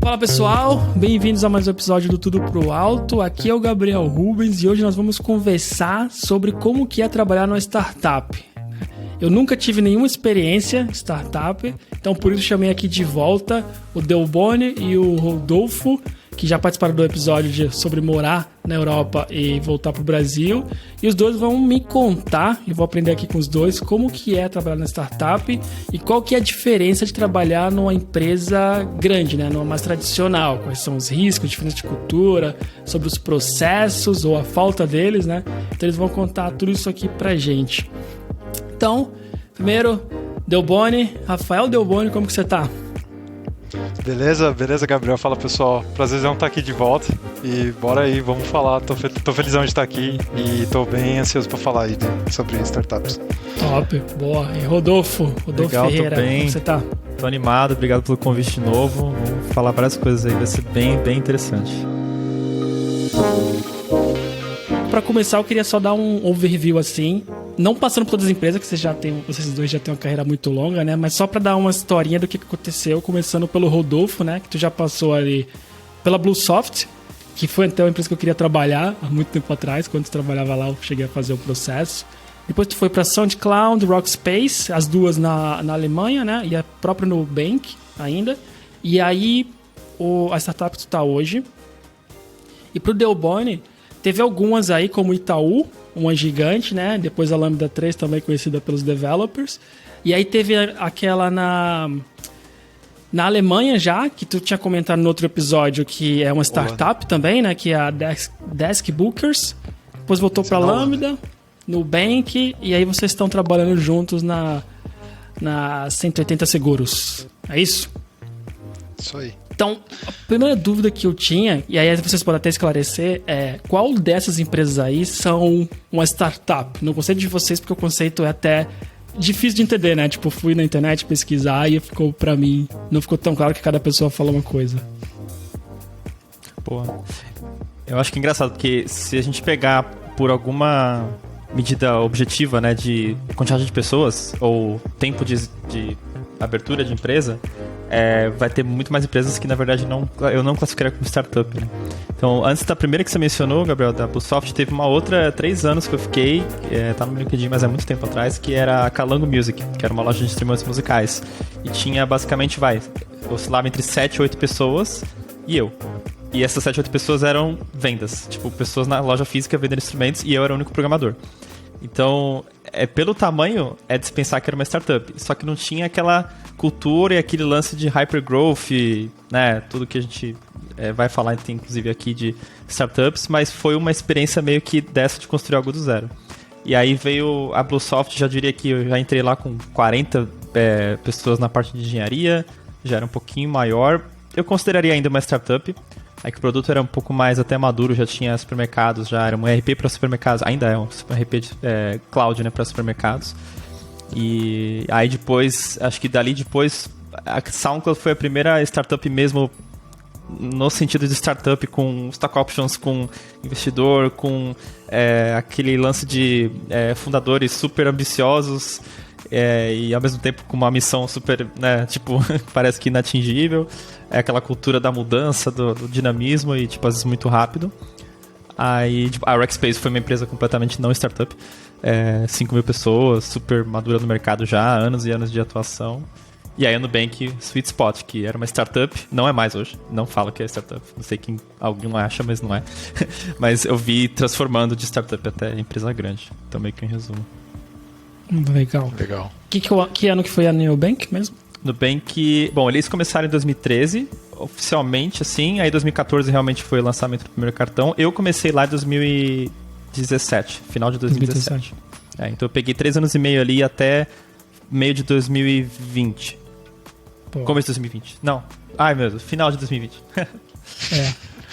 Fala pessoal, bem-vindos a mais um episódio do Tudo Pro Alto. Aqui é o Gabriel Rubens e hoje nós vamos conversar sobre como que é trabalhar numa startup. Eu nunca tive nenhuma experiência em startup, então por isso chamei aqui de volta o Delboni e o Rodolfo, que já participaram do episódio sobre morar na Europa e voltar para o Brasil. E os dois vão me contar, e vou aprender aqui com os dois, como que é trabalhar na startup e qual que é a diferença de trabalhar numa empresa grande, né? Numa mais tradicional. Quais são os riscos, diferença de cultura, sobre os processos ou a falta deles, né? Então eles vão contar tudo isso aqui pra gente. Então, primeiro, Delboni, Rafael Delboni, como que você tá? Beleza, Gabriel. Fala, pessoal. Prazerzão estar aqui de volta. E bora aí, vamos falar. Tô felizão de estar aqui e tô bem ansioso para falar aí sobre startups. Top, boa. E Rodolfo Legal, Ferreira, como você tá? Tô animado, obrigado pelo convite de novo. Vamos falar várias coisas aí, vai ser bem interessante. Para começar, eu queria só dar um overview assim, não passando por todas as empresas, que vocês dois já têm uma carreira muito longa, né? Mas só para dar uma historinha do que aconteceu, começando pelo Rodolfo, né? Que tu já passou ali pela Bluesoft, que foi até uma empresa que eu queria trabalhar há muito tempo atrás. Quando tu trabalhava lá, eu cheguei a fazer o processo. Depois tu foi para SoundCloud, Rockspace, as duas na Alemanha, né? E a própria Nubank ainda. E aí, a startup que tu tá hoje. E pro Delboni, teve algumas aí, como Itaú, uma gigante, né? Depois a Lambda 3, também conhecida pelos developers. E aí teve aquela na Alemanha já, que tu tinha comentado no outro episódio, que é uma startup também, né? Que é a Desk Bookers. Depois voltou para Lambda, Nubank, e aí vocês estão trabalhando juntos na 180 Seguros. É isso? Isso aí. Então, a primeira dúvida que eu tinha, e aí vocês podem até esclarecer, é qual dessas empresas aí são uma startup? No conceito de vocês, porque o conceito é até difícil de entender, né? Tipo, fui na internet pesquisar e ficou pra mim, não ficou tão claro que cada pessoa fala uma coisa. Pô, eu acho que é engraçado, porque se a gente pegar por alguma medida objetiva, né, de quantidade de pessoas ou tempo de abertura de empresa, vai ter muito mais empresas que, na verdade, eu não classificaria como startup, né? Então, antes da primeira que você mencionou, Gabriel, da Bluesoft, teve uma outra 3 anos que eu fiquei, tá no meu LinkedIn, mas é muito tempo atrás, que era a Calango Music, que era uma loja de instrumentos musicais. E tinha, basicamente, oscilava entre 7 e 8 pessoas e eu. E essas 7 ou 8 pessoas eram vendas. Tipo, pessoas na loja física vendendo instrumentos e eu era o único programador. Então, pelo tamanho, é de se pensar que era uma startup. Só que não tinha aquela cultura e aquele lance de hypergrowth, né? Tudo que a gente vai falar, inclusive, aqui de startups. Mas foi uma experiência meio que dessa de construir algo do zero. E aí veio a Bluesoft, já diria que eu já entrei lá com 40 pessoas na parte de engenharia. Já era um pouquinho maior. Eu consideraria ainda uma startup. Aí que o produto era um pouco mais até maduro, já tinha supermercados, já era um ERP para supermercados, ainda é um ERP cloud, né, para supermercados. E aí depois, acho que dali depois, a SoundCloud foi a primeira startup mesmo, no sentido de startup, com stock options, com investidor, com aquele lance de fundadores super ambiciosos, e ao mesmo tempo com uma missão super, né, tipo, parece que inatingível. É aquela cultura da mudança, do dinamismo e, tipo, às vezes muito rápido. Aí, tipo, a Rockspace foi uma empresa completamente não startup. 5 mil pessoas, super madura no mercado já, anos e anos de atuação. E aí a Nubank Sweet Spot, que era uma startup, não é mais hoje, não fala que é startup. Não sei quem alguém acha, mas não é. Mas eu vi transformando de startup até empresa grande. Então meio que em resumo. Legal. Que ano que foi a Nubank mesmo? Nubank, bom, eles começaram em 2013, oficialmente, assim, aí 2014 realmente foi o lançamento do primeiro cartão. Eu comecei lá em 2017, final de 2017. Então eu peguei 3 anos e meio ali até meio de 2020. Pô. Começo de 2020. Não. Ai, meu Deus, final de 2020.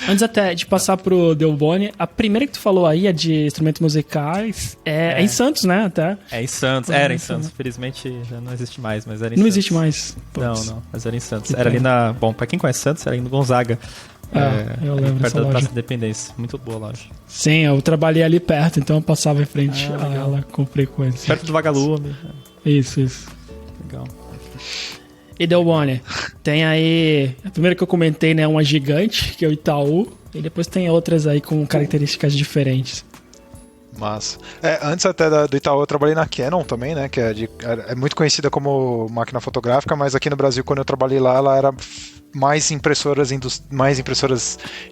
Antes até de passar pro Delboni, a primeira que tu falou aí é de instrumentos musicais. É em Santos, né? Até. É em Santos. Era em Santos. Infelizmente já não existe mais, mas era em Santos. Não existe mais. Não. Mas era em Santos. Era ali na... Bom, pra quem conhece Santos, era ali no Gonzaga. Eu lembro perto da loja. Praça da Independência. Muito boa loja. Sim, eu trabalhei ali perto, então eu passava em frente a ela com frequência. Perto do Vagalume. Isso. Legal. E Delboni, tem aí, a primeira que eu comentei, né, uma gigante, que é o Itaú, e depois tem outras aí com características diferentes. Mas, antes até do Itaú, eu trabalhei na Canon também, né, que é muito conhecida como máquina fotográfica, mas aqui no Brasil, quando eu trabalhei lá, ela era mais impressoras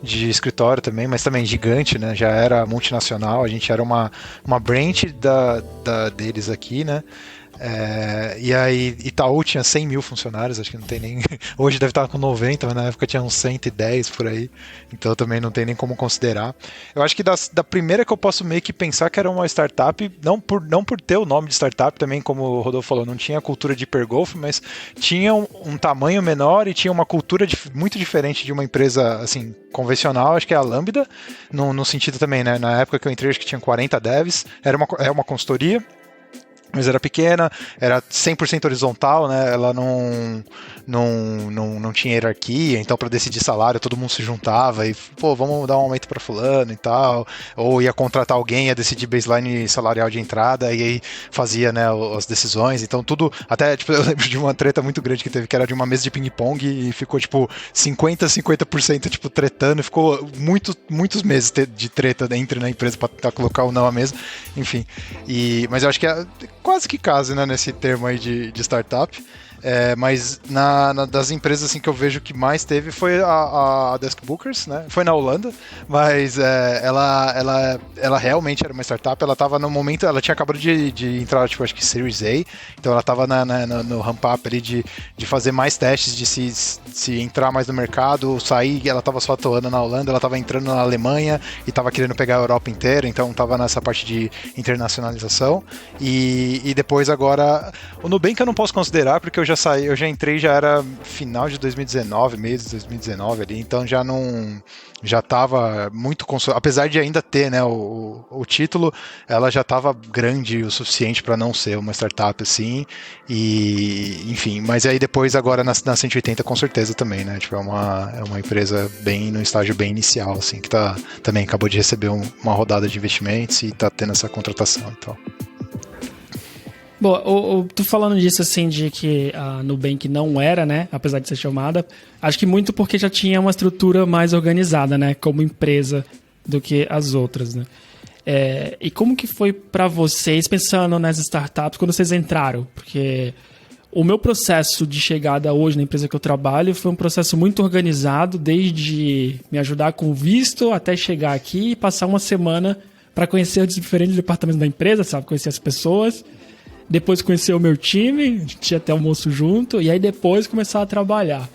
de escritório também, mas também gigante, né, já era multinacional, a gente era uma branch deles aqui, né. E aí Itaú tinha 100 mil funcionários, acho que não tem nem. Hoje deve estar com 90, mas na época tinha uns 110 por aí, então também não tem nem como considerar. Eu acho que da primeira que eu posso meio que pensar que era uma startup, não por ter o nome de startup, também como o Rodolfo falou, não tinha a cultura de hipergolf, mas tinha um tamanho menor e tinha uma cultura muito diferente de uma empresa assim convencional, acho que é a Lambda, no sentido também, né? Na época que eu entrei, acho que tinha 40 devs, é uma consultoria, mas era pequena, era 100% horizontal, né? Ela não tinha hierarquia, então para decidir salário todo mundo se juntava e, pô, vamos dar um aumento para fulano e tal, ou ia contratar alguém, ia decidir baseline salarial de entrada e aí fazia, né, as decisões, então tudo, até, tipo, eu lembro de uma treta muito grande que teve, que era de uma mesa de ping-pong e ficou, tipo, 50%, tipo, tretando, e ficou muitos meses de treta dentro da empresa para colocar o não à mesa, enfim, mas eu acho que quase que caso, né, nesse termo aí de startup. Mas das empresas assim, que eu vejo que mais teve foi a Desk Bookers, né? Foi na Holanda, mas ela realmente era uma startup. Ela estava no momento, ela tinha acabado de entrar, tipo, acho que Series A, então ela estava no ramp-up ali de fazer mais testes, de se entrar mais no mercado, sair. Ela estava só atuando na Holanda, ela estava entrando na Alemanha e estava querendo pegar a Europa inteira, então estava nessa parte de internacionalização. E depois agora, o Nubank eu não posso considerar, porque eu já entrei, já era final de 2019, mês de 2019 ali, então já estava muito apesar de ainda ter, né, o título, ela já estava grande o suficiente para não ser uma startup assim, e enfim, mas aí depois agora na 180 com certeza também, né, tipo, é uma empresa bem no estágio bem inicial, assim, que também acabou de receber uma rodada de investimentos e está tendo essa contratação, então. Bom, tu falando disso, assim, de que a Nubank não era, né, apesar de ser chamada, acho que muito porque já tinha uma estrutura mais organizada, né, como empresa do que as outras, né. E como que foi para vocês, pensando nas startups, quando vocês entraram? Porque o meu processo de chegada hoje na empresa que eu trabalho foi um processo muito organizado, desde me ajudar com o visto até chegar aqui e passar uma semana para conhecer os diferentes departamentos da empresa, sabe, conhecer as pessoas. Depois conhecer o meu time, a gente tinha até almoço junto, e aí depois começar a trabalhar.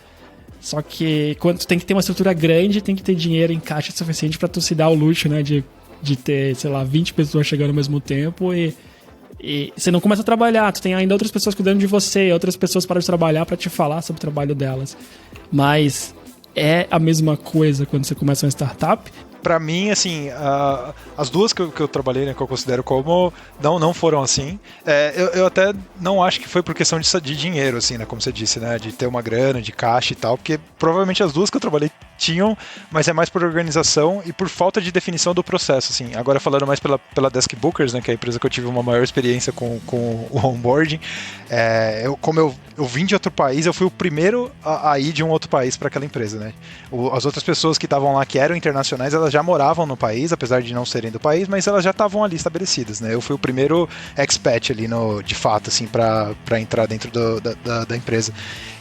Só que quando tu tem que ter uma estrutura grande, tem que ter dinheiro em caixa suficiente para tu se dar o luxo, né, de ter, sei lá, 20 pessoas chegando ao mesmo tempo e você não começa a trabalhar, tu tem ainda outras pessoas cuidando de você, outras pessoas param de trabalhar para te falar sobre o trabalho delas. Mas é a mesma coisa quando você começa uma startup? Pra mim, assim, as duas que eu trabalhei, né, que eu considero como, não foram assim. Eu até não acho que foi por questão de dinheiro, assim, né, como você disse, né, de ter uma grana, de caixa e tal, porque provavelmente as duas que eu trabalhei tinham, mas é mais por organização e por falta de definição do processo, assim. Agora falando mais pela Desk Bookers, né, que é a empresa que eu tive uma maior experiência com o onboarding, como eu vim de outro país, eu fui o primeiro a ir de um outro país para aquela empresa, né. As outras pessoas que estavam lá, que eram internacionais, elas já moravam no país, apesar de não serem do país, mas elas já estavam ali estabelecidas, né. Eu fui o primeiro expat ali, de fato, assim, para entrar dentro da empresa.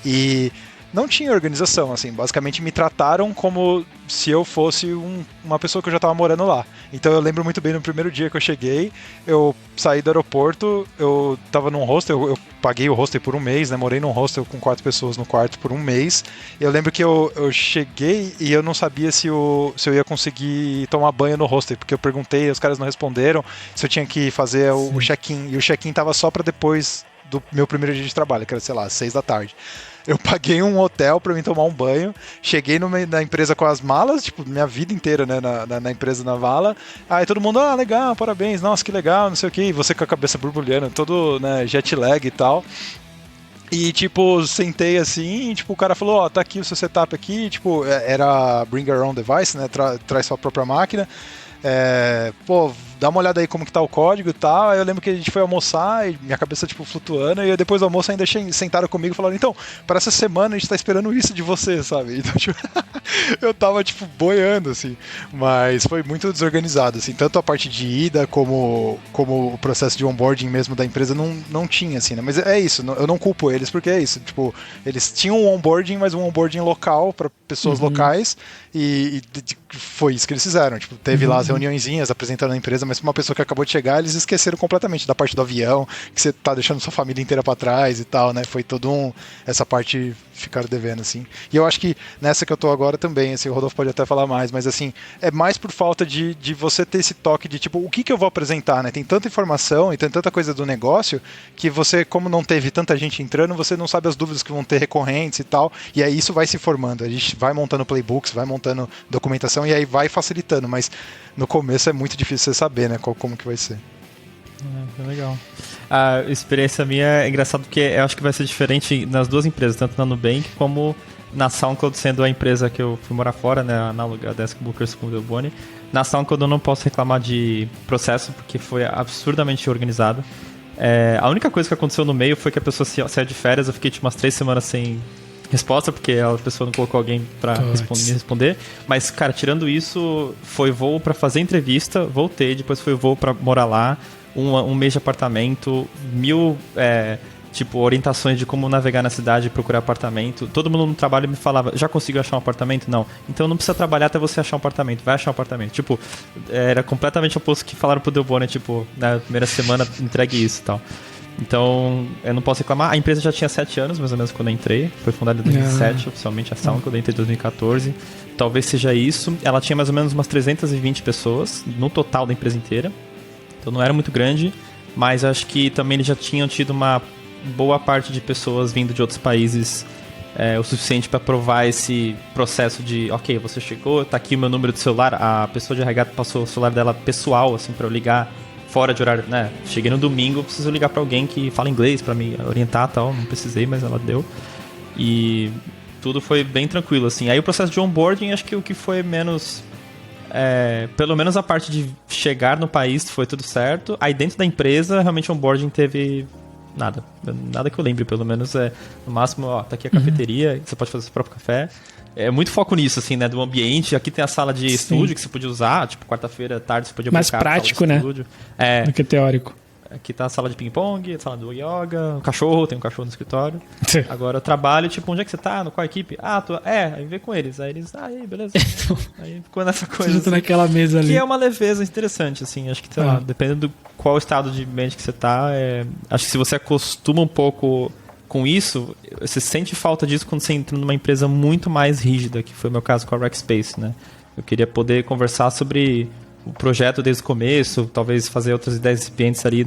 E não tinha organização, assim, basicamente me trataram como se eu fosse uma pessoa que eu já estava morando lá. Então eu lembro muito bem no primeiro dia que eu cheguei, eu saí do aeroporto, eu estava num hostel, eu paguei o hostel por um mês, né, morei num hostel com 4 pessoas no quarto por um mês, e eu lembro que eu cheguei e eu não sabia se eu ia conseguir tomar banho no hostel, porque eu perguntei, os caras não responderam, se eu tinha que fazer o check-in, e o check-in tava só para depois do meu primeiro dia de trabalho, que era, sei lá, 6 da tarde. Eu paguei um hotel pra mim tomar um banho, cheguei na empresa com as malas, tipo, minha vida inteira, né, na empresa na vala. Aí todo mundo, legal, parabéns, nossa, que legal, não sei o que, e você com a cabeça borbulhando, todo, né, jet lag e tal. E, tipo, sentei assim, e, tipo, o cara falou, tá aqui o seu setup aqui, tipo, era bring your own device, né, traz sua própria máquina. dá uma olhada aí como que tá o código e tal. Aí eu lembro que a gente foi almoçar e minha cabeça, tipo, flutuando, e depois do almoço ainda sentaram comigo e falaram, então, para essa semana a gente tá esperando isso de você, sabe? Então, tipo, eu tava, tipo, boiando, assim, mas foi muito desorganizado, assim, tanto a parte de ida como o processo de onboarding mesmo da empresa não tinha, assim, né? Mas é isso, eu não culpo eles, porque é isso, tipo, eles tinham um onboarding, mas um onboarding local para pessoas locais, e foi isso que eles fizeram, tipo, teve lá as reuniõezinhas apresentando a empresa, mas pra uma pessoa que acabou de chegar, eles esqueceram completamente da parte do avião, que você tá deixando sua família inteira pra trás e tal, né? Foi todo essa parte ficaram devendo, assim. E eu acho que nessa que eu tô agora também, assim, o Rodolfo pode até falar mais, mas assim, é mais por falta de você ter esse toque de, tipo, o que eu vou apresentar, né? Tem tanta informação e tem tanta coisa do negócio que você, como não teve tanta gente entrando, você não sabe as dúvidas que vão ter recorrentes e tal, e aí isso vai se formando, a gente vai montando playbooks, vai montando documentação e aí vai facilitando, mas no começo é muito difícil você saber, né, como que vai ser. É legal. A experiência minha é engraçado porque eu acho que vai ser diferente nas duas empresas, tanto na Nubank como na SoundCloud, sendo a empresa que eu fui morar fora, né, análoga a Desk Bookers com o Delboni. Na SoundCloud eu não posso reclamar de processo porque foi absurdamente organizado. A única coisa que aconteceu no meio foi que a pessoa saiu de férias, eu fiquei tipo umas 3 semanas sem resposta, porque a pessoa não colocou alguém pra me responder. Mas, cara, tirando isso, foi voo pra fazer entrevista, voltei, depois foi voo pra morar lá, um mês de apartamento, 1000 tipo, orientações de como navegar na cidade e procurar apartamento. Todo mundo no trabalho me falava, já conseguiu achar um apartamento? Não. Então não precisa trabalhar até você achar um apartamento, vai achar um apartamento. Tipo, era completamente oposto que falaram pro Delboni, tipo, na primeira semana entregue isso e tal. Então, eu não posso reclamar. A empresa já tinha 7 anos, mais ou menos, quando eu entrei. Foi fundada em 2007, oficialmente a SoundCloud, eu entrei em 2014. Talvez seja isso. Ela tinha mais ou menos umas 320 pessoas no total da empresa inteira. Então não era muito grande, mas acho que também eles já tinham tido uma boa parte de pessoas vindo de outros países, o suficiente para provar esse processo de, ok, você chegou, tá aqui o meu número de celular. A pessoa de RH passou o celular dela pessoal, assim, para eu ligar fora de horário, né? Cheguei no domingo, preciso ligar pra alguém que fala inglês pra me orientar e tal. Não precisei, mas ela deu. E tudo foi bem tranquilo, assim. Aí o processo de onboarding, acho que o que foi menos... pelo menos a parte de chegar no país foi tudo certo. Aí dentro da empresa, realmente o onboarding teve nada. Nada que eu lembre, pelo menos. No máximo, ó, tá aqui a cafeteria, você pode fazer seu próprio café. É muito foco nisso, assim, né? Do ambiente. Aqui tem a sala de estúdio que você podia usar. Tipo, quarta-feira à tarde você podia mais prático, né? Do que teórico. Aqui tá a sala de ping-pong, a sala do yoga, tem um cachorro no escritório. Agora eu trabalho, tipo, onde é que você tá? Qual equipe? Aí vem com eles. Aí eles, aí, beleza. Aí ficou nessa coisa. Você assim, naquela mesa ali. Que é uma leveza interessante, assim. Acho que, sei lá, dependendo do qual estado de mente que você tá, acho que se você acostuma um pouco com isso, você sente falta disso quando você entra numa empresa muito mais rígida, que foi o meu caso com a Rackspace, né? Eu queria poder conversar sobre o projeto desde o começo, talvez fazer outras ideias recipientes ali.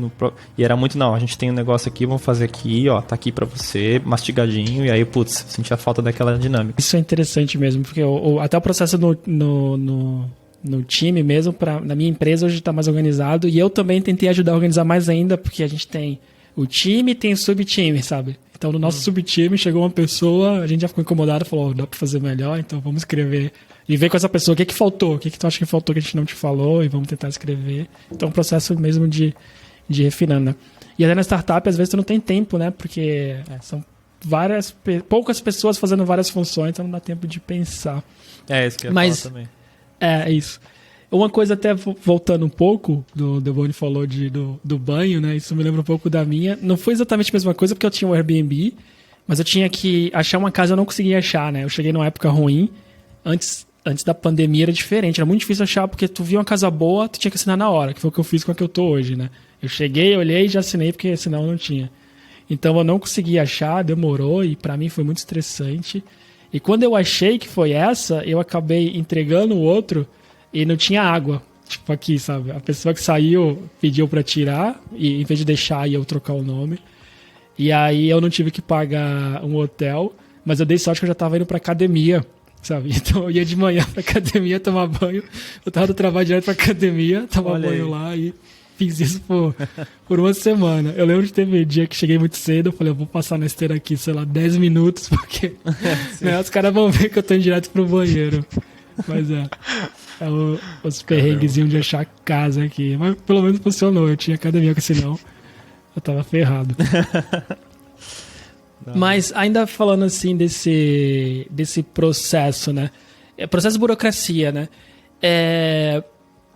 E era muito, não, a gente tem um negócio aqui, vamos fazer aqui, ó, tá aqui pra você, mastigadinho, e aí, putz, sentia falta daquela dinâmica. Isso é interessante mesmo, porque até o processo no time mesmo, na minha empresa hoje tá mais organizado, e eu também tentei ajudar a organizar mais ainda, porque a gente tem o time e tem o subtime, sabe? Então, no nosso subtime, chegou uma pessoa, a gente já ficou incomodado, falou, dá pra fazer melhor, então vamos escrever. E ver com essa pessoa, o que faltou? O que tu acha que faltou que a gente não te falou? E vamos tentar escrever. Então, é um processo mesmo de refinando, né? E até na startup, às vezes, tu não tem tempo, né? Porque são poucas pessoas fazendo várias funções, então não dá tempo de pensar. Isso que eu ia falar também. É isso. Uma coisa até voltando um pouco, do Delboni falou do banho, né? Isso me lembra um pouco da minha. Não foi exatamente a mesma coisa, porque eu tinha um Airbnb, mas eu tinha que achar uma casa, eu não conseguia achar, né? Eu cheguei numa época ruim. Antes da pandemia era diferente, era muito difícil achar, porque tu via uma casa boa, tu tinha que assinar na hora, que foi o que eu fiz com a que eu tô hoje, né? Eu cheguei, olhei e já assinei, porque senão eu não tinha. Então eu não consegui achar, demorou, e pra mim foi muito estressante. E quando eu achei que foi essa, eu acabei entregando o outro e não tinha água. Tipo aqui, sabe? A pessoa que saiu pediu pra tirar, e em vez de deixar, eu trocar o nome. E aí eu não tive que pagar um hotel, mas eu dei sorte que eu já tava indo pra academia, sabe? Então eu ia de manhã pra academia tomar banho. Eu tava do trabalho direto pra academia, tomar banho lá e fiz isso por uma semana. Eu lembro de teve um dia que cheguei muito cedo, eu falei, eu vou passar na esteira aqui, sei lá, 10 minutos, porque né, os caras vão ver que eu tô indo direto pro banheiro. Mas Os perrenguezinhos de achar casa aqui. Mas pelo menos funcionou. Eu tinha academia, porque senão eu tava ferrado. Mas ainda falando assim desse processo, né? Processo de burocracia, né?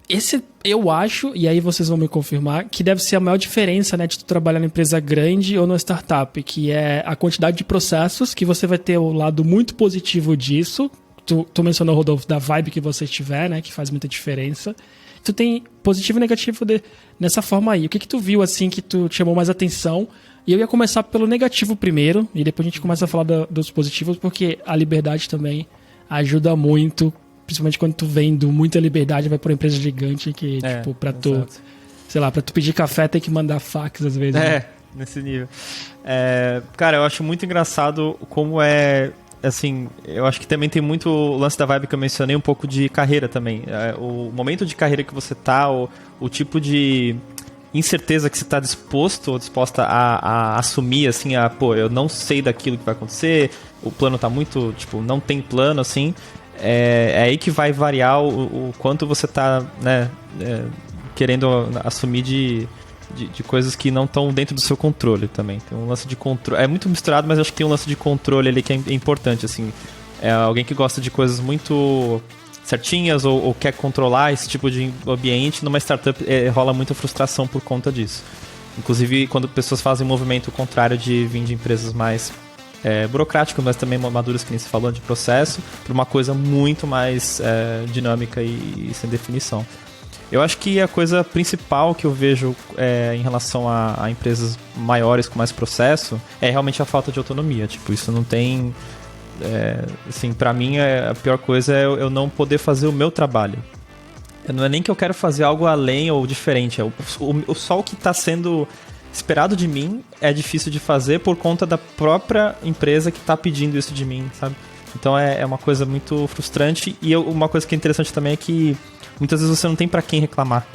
Esse eu acho, e aí vocês vão me confirmar, que deve ser a maior diferença, né, de tu trabalhar numa empresa grande ou numa startup, que é a quantidade de processos, que você vai ter o lado muito positivo disso. Tu mencionou, Rodolfo, da vibe que você tiver, né, que faz muita diferença. Tu tem positivo e negativo nessa forma aí. O que tu viu, assim, que tu chamou mais atenção? E eu ia começar pelo negativo primeiro, e depois a gente começa a falar dos positivos, porque a liberdade também ajuda muito, principalmente quando tu vem do muita liberdade, vai pra uma empresa gigante que, tipo, pra tu, exato, sei lá, pra tu pedir café tem que mandar fax às vezes. Né? Nesse nível. Cara, eu acho muito engraçado como assim, eu acho que também tem muito o lance da vibe que eu mencionei, um pouco de carreira também. O momento de carreira que você tá, o tipo de incerteza que você está disposto ou disposta a assumir, assim, eu não sei daquilo que vai acontecer, o plano tá muito, tipo, não tem plano, assim, é aí que vai variar o quanto você tá, né, querendo assumir de coisas que não estão dentro do seu controle também. Tem um lance de controle, é muito misturado, mas acho que tem um lance de controle ali que é importante, assim, alguém que gosta de coisas muito certinhas ou quer controlar esse tipo de ambiente, numa startup rola muita frustração por conta disso. Inclusive, quando pessoas fazem um movimento contrário de vir de empresas mais burocráticas, mas também maduras, que nem se falou, de processo, para uma coisa muito mais dinâmica e sem definição. Eu acho que a coisa principal que eu vejo em relação a empresas maiores com mais processo é realmente a falta de autonomia. Tipo, isso não tem... assim, pra mim a pior coisa é eu não poder fazer o meu trabalho. Não é nem que eu quero fazer algo além ou diferente, só o que está sendo esperado de mim é difícil de fazer por conta da própria empresa que está pedindo isso de mim, sabe? Então é uma coisa muito frustrante. E uma coisa que é interessante também é que muitas vezes você não tem pra quem reclamar,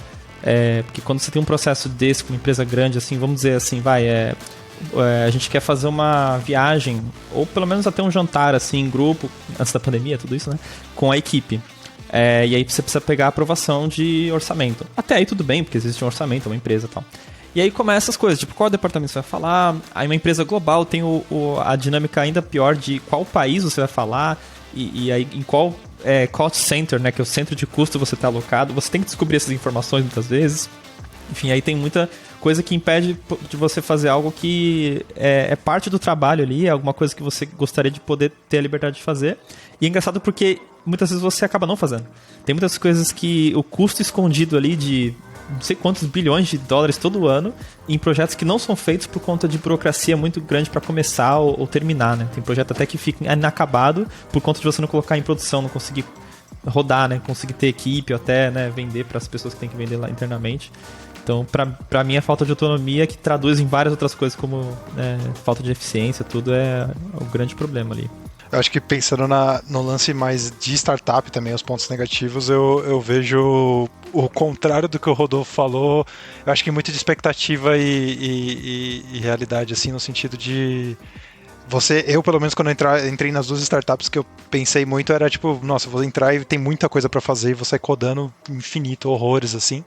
porque quando você tem um processo desse com uma empresa grande, assim, vamos dizer assim, a gente quer fazer uma viagem, ou pelo menos até um jantar, assim, em grupo, antes da pandemia, tudo isso, né? Com a equipe. E aí você precisa pegar a aprovação de orçamento. Até aí tudo bem, porque existe um orçamento, uma empresa e tal. E aí começam essas coisas, tipo, qual departamento você vai falar? Aí uma empresa global tem a dinâmica ainda pior de qual país você vai falar, e aí em qual cost center, né, que é o centro de custo você está alocado. Você tem que descobrir essas informações muitas vezes. Enfim, aí tem muita coisa que impede de você fazer algo que é parte do trabalho ali, é alguma coisa que você gostaria de poder ter a liberdade de fazer. E é engraçado porque muitas vezes você acaba não fazendo. Tem muitas coisas que o custo escondido ali de não sei quantos bilhões de dólares todo ano em projetos que não são feitos por conta de burocracia muito grande para começar ou terminar, né? Tem projeto até que fica inacabado por conta de você não colocar em produção, não conseguir rodar, né? Conseguir ter equipe ou até, né, vender para as pessoas que tem que vender lá internamente. Então, pra mim, a falta de autonomia, que traduz em várias outras coisas, como falta de eficiência, tudo é o grande problema ali. Eu acho que pensando no lance mais de startup também, os pontos negativos, eu vejo o contrário do que o Rodolfo falou. Eu acho que muito de expectativa e realidade, assim, no sentido de... Eu, pelo menos, quando entrei nas duas startups, que eu pensei muito, era tipo, nossa, eu vou entrar e tem muita coisa pra fazer e vou sair codando infinito, horrores, assim.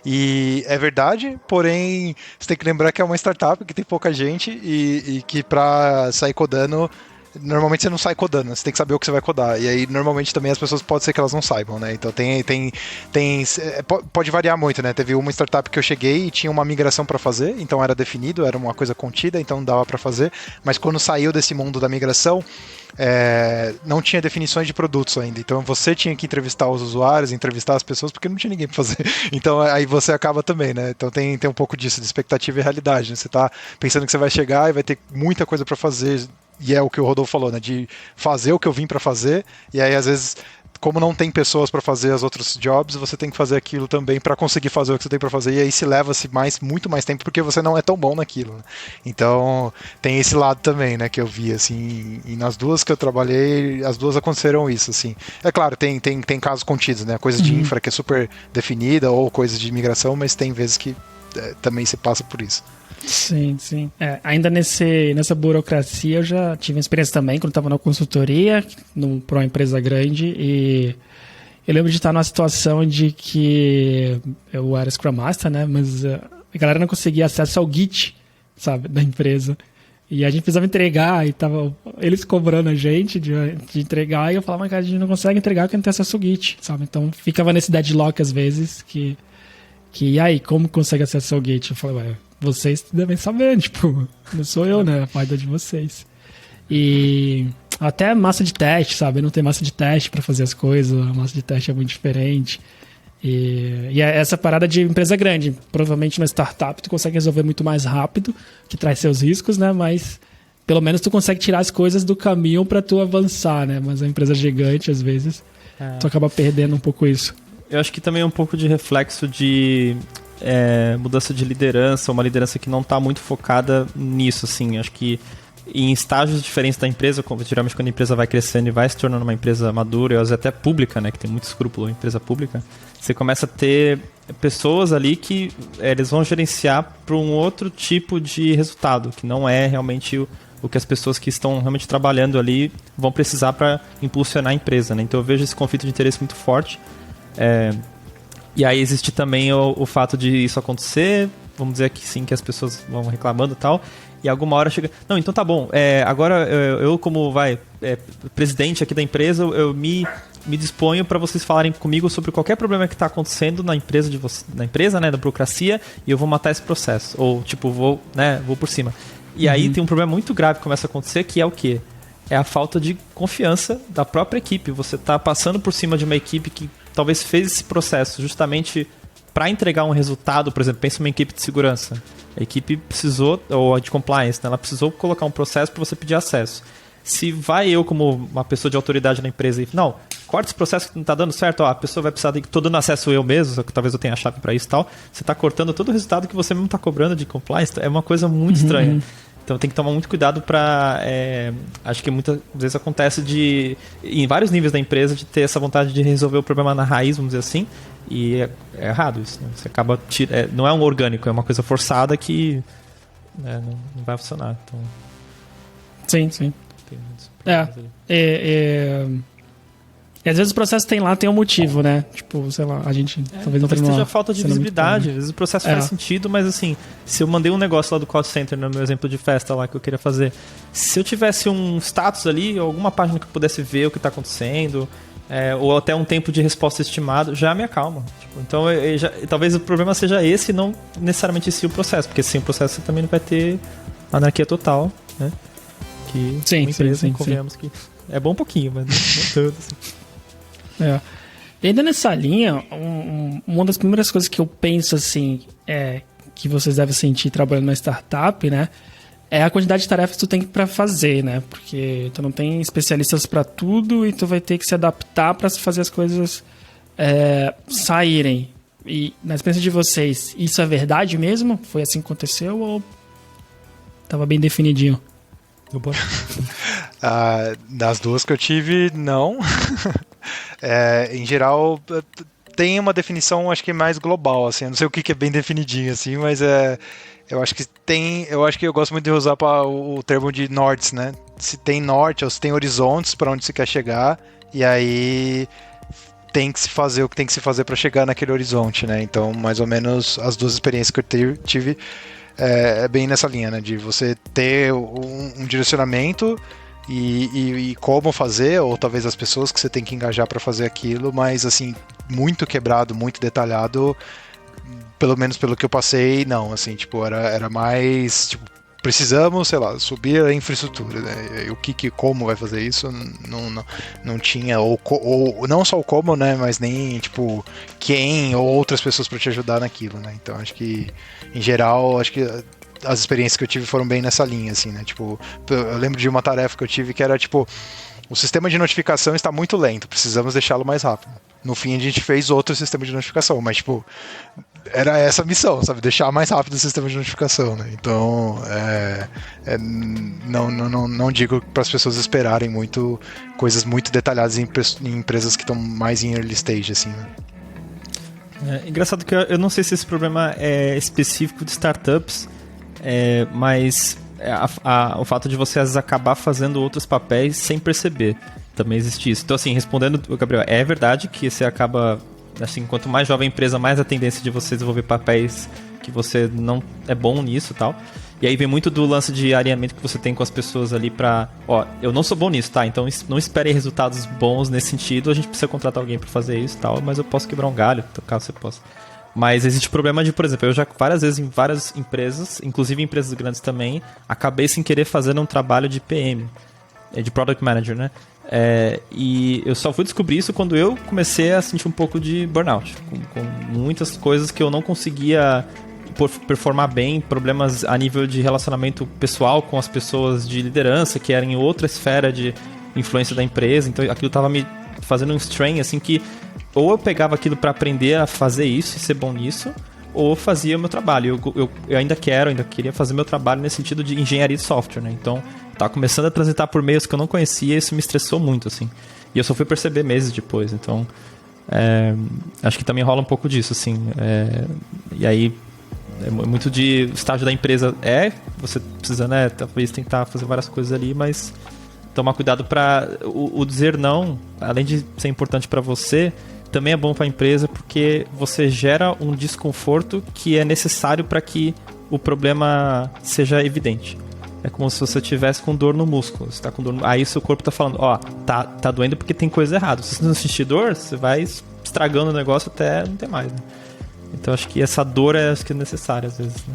E é verdade, porém, você tem que lembrar que é uma startup, que tem pouca gente e que pra sair codando... Normalmente você não sai codando, você tem que saber o que você vai codar. E aí, normalmente, também as pessoas pode ser que elas não saibam, né? Então pode variar muito, né? Teve uma startup que eu cheguei e tinha uma migração para fazer, então era definido, era uma coisa contida, então dava para fazer. Mas quando saiu desse mundo da migração, não tinha definições de produtos ainda. Então você tinha que entrevistar os usuários, entrevistar as pessoas, porque não tinha ninguém para fazer. Então aí você acaba também, né? Então tem um pouco disso, de expectativa e realidade, né? Você tá pensando que você vai chegar e vai ter muita coisa para fazer. E é o que o Rodolfo falou, né? De fazer o que eu vim para fazer. E aí, às vezes, como não tem pessoas para fazer os outros jobs, você tem que fazer aquilo também para conseguir fazer o que você tem para fazer. E aí se leva-se muito mais tempo porque você não é tão bom naquilo, né? Então, tem esse lado também, né? Que eu vi, assim. E nas duas que eu trabalhei, as duas aconteceram isso, assim. É claro, tem casos contidos, né? Coisa de infra que é super definida ou coisa de migração, mas tem vezes que também se passa por isso. Sim, sim. Ainda nessa burocracia eu já tive experiência também quando estava na consultoria para uma empresa grande e eu lembro de estar numa situação de que eu era Scrum Master, né? Mas a galera não conseguia acesso ao Git, sabe, da empresa. E a gente precisava entregar, e tava eles cobrando a gente de entregar, e eu falava, mas cara, a gente não consegue entregar porque não tem acesso ao Git, sabe? Então ficava nesse deadlock às vezes, que e aí, como consegue acesso ao Git? Eu falei, ué, vocês devem saber, tipo, não sou eu, né? A parte de vocês. E até massa de teste, sabe? Não tem massa de teste para fazer as coisas, a massa de teste é muito diferente. E essa parada de empresa grande, provavelmente uma startup tu consegue resolver muito mais rápido, que traz seus riscos, né? Mas pelo menos tu consegue tirar as coisas do caminho para tu avançar, né? Mas a empresa gigante, às vezes, tu acaba perdendo um pouco isso. Eu acho que também é um pouco de reflexo de mudança de liderança, uma liderança que não está muito focada nisso, assim. Acho que em estágios diferentes da empresa, geralmente quando a empresa vai crescendo e vai se tornando uma empresa madura, e às vezes até pública, né, que tem muito escrúpulo em empresa pública, você começa a ter pessoas ali que eles vão gerenciar para um outro tipo de resultado, que não é realmente o que as pessoas que estão realmente trabalhando ali vão precisar para impulsionar a empresa, né? Então eu vejo esse conflito de interesse muito forte. E aí existe também o fato de isso acontecer, vamos dizer que sim, que as pessoas vão reclamando e tal, e alguma hora chega, não, então tá bom, agora eu como presidente aqui da empresa, eu me disponho para vocês falarem comigo sobre qualquer problema que está acontecendo na empresa, né, da burocracia, e eu vou matar esse processo, ou tipo, vou por cima. E aí tem um problema muito grave que começa a acontecer, que é o quê? É a falta de confiança da própria equipe. Você está passando por cima de uma equipe que talvez fez esse processo justamente para entregar um resultado. Por exemplo, pensa numa equipe de segurança. A equipe precisou, ou de compliance, né? Ela precisou colocar um processo para você pedir acesso. Se eu, como uma pessoa de autoridade na empresa, e não, corta esse processo que não está dando certo, a pessoa vai precisar de tô dando acesso eu mesmo, só que talvez eu tenha a chave para isso e tal. Você está cortando todo o resultado que você mesmo está cobrando de compliance. É uma coisa muito estranha. Então tem que tomar muito cuidado para... acho que muitas vezes acontece em vários níveis da empresa, de ter essa vontade de resolver o problema na raiz, vamos dizer assim, e é errado isso, né? Você acaba... não é um orgânico, é uma coisa forçada que não vai funcionar. Então, sim. tem muitos E às vezes o processo tem um motivo, né? Tipo, sei lá, a gente talvez não tenha seja falta de visibilidade. Às vezes o processo faz sentido, mas assim, se eu mandei um negócio lá do call center, no meu exemplo de festa lá que eu queria fazer, se eu tivesse um status ali, alguma página que eu pudesse ver o que está acontecendo, ou até um tempo de resposta estimado, já me acalma. Tipo, então, talvez o problema seja esse, não necessariamente sim o processo, porque sem o processo você também não vai ter anarquia total, né? Que sim, uma empresa, sim. convenhamos que é bom um pouquinho, mas não tanto assim. E ainda nessa linha, uma das primeiras coisas que eu penso assim, que vocês devem sentir trabalhando na startup, né, é a quantidade de tarefas que tu tem para fazer, né, porque tu não tem especialistas para tudo e tu vai ter que se adaptar para fazer as coisas saírem. E na experiência de vocês, isso é verdade mesmo? Foi assim que aconteceu ou estava bem definidinho? Das duas que eu tive, não. Em geral, tem uma definição, acho que mais global, assim. Eu não sei o que é bem definidinho, assim, mas eu acho que eu gosto muito de usar o termo de nortes, né? Se tem norte ou se tem horizontes para onde se quer chegar, e aí tem que se fazer o que tem que se fazer para chegar naquele horizonte, né? Então, mais ou menos, as duas experiências que eu tive é bem nessa linha, né? De você ter um direcionamento e como fazer, ou talvez as pessoas que você tem que engajar para fazer aquilo, mas assim, muito quebrado, muito detalhado, pelo menos pelo que eu passei, não, assim, tipo, era mais, tipo, precisamos, sei lá, subir a infraestrutura, né? E como vai fazer isso, não tinha, ou não só o como, né, mas nem, tipo, quem ou outras pessoas para te ajudar naquilo, né? Então, acho que, em geral, acho que as experiências que eu tive foram bem nessa linha, assim, né? Tipo, eu lembro de uma tarefa que eu tive que era, tipo, o sistema de notificação está muito lento, precisamos deixá-lo mais rápido. No fim, a gente fez outro sistema de notificação, mas, tipo, era essa a missão, sabe? Deixar mais rápido o sistema de notificação, né? Então, não digo para as pessoas esperarem muito coisas muito detalhadas em empresas que estão mais em early stage, assim, né? Engraçado que eu não sei se esse problema é específico de startups, mas o fato de você às vezes acabar fazendo outros papéis sem perceber. também existe isso. Então, assim, respondendo, Gabriel, é verdade que você acaba, assim, quanto mais jovem a empresa, mais a tendência de você desenvolver papéis que você não é bom nisso e tal. E aí vem muito do lance de alinhamento que você tem com as pessoas ali pra... Ó, eu não sou bom nisso, tá? Então não espere resultados bons nesse sentido. A gente precisa contratar alguém pra fazer isso e tal, mas eu posso quebrar um galho, caso você possa. Mas existe o problema de, por exemplo, eu já várias vezes em várias empresas, inclusive empresas grandes também, acabei sem querer fazendo um trabalho de PM, de Product Manager, né? E eu só fui descobrir isso quando eu comecei a sentir um pouco de burnout, com muitas coisas que eu não conseguia performar bem, problemas a nível de relacionamento pessoal com as pessoas de liderança, que eram em outra esfera de influência da empresa. Então aquilo estava me fazendo um strain, assim, que ou eu pegava aquilo para aprender a fazer isso e ser bom nisso, ou fazia o meu trabalho. Eu ainda queria fazer meu trabalho nesse sentido de engenharia de software, né? Então estava começando a transitar por meios que eu não conhecia e isso me estressou muito, assim. E eu só fui perceber meses depois. Então acho que também rola um pouco disso, assim. E aí é muito de estágio da empresa. Você precisa, né, talvez tentar fazer várias coisas ali, mas tomar cuidado para o dizer não, além de ser importante para você, também é bom para a empresa, porque você gera um desconforto que é necessário para que o problema seja evidente. É como se você tivesse com dor no músculo. Você tá com dor aí seu corpo tá falando, tá doendo porque tem coisa errada. Se você não sentir dor, você vai estragando o negócio até não ter mais, né? Então acho que essa dor acho que é necessária às vezes, né?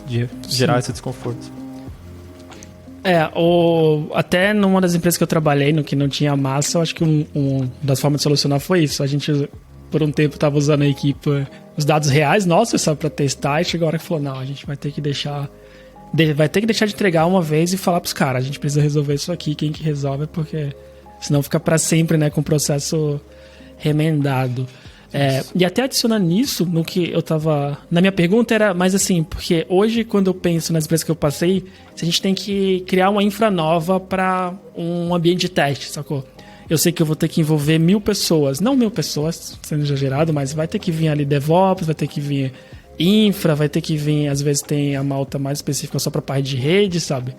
De gerar esse desconforto. Até numa das empresas que eu trabalhei, no que não tinha massa, eu acho que uma das formas de solucionar foi isso. A gente, por um tempo, estava usando a equipe, os dados reais nossos, só para testar, e chegou a hora que falou, não, a gente vai ter que deixar de entregar uma vez e falar pros caras, a gente precisa resolver isso aqui, quem que resolve, porque senão fica para sempre, né, com o processo remendado. E até adicionando nisso, no que eu tava... Na minha pergunta era mais assim, porque hoje, quando eu penso nas empresas que eu passei, a gente tem que criar uma infra nova para um ambiente de teste, sacou? Eu sei que eu vou ter que envolver 1.000 pessoas, não 1.000 pessoas, sendo exagerado, mas vai ter que vir ali DevOps, vai ter que vir infra, vai ter que vir, às vezes tem a malta mais específica só para parte de rede, sabe?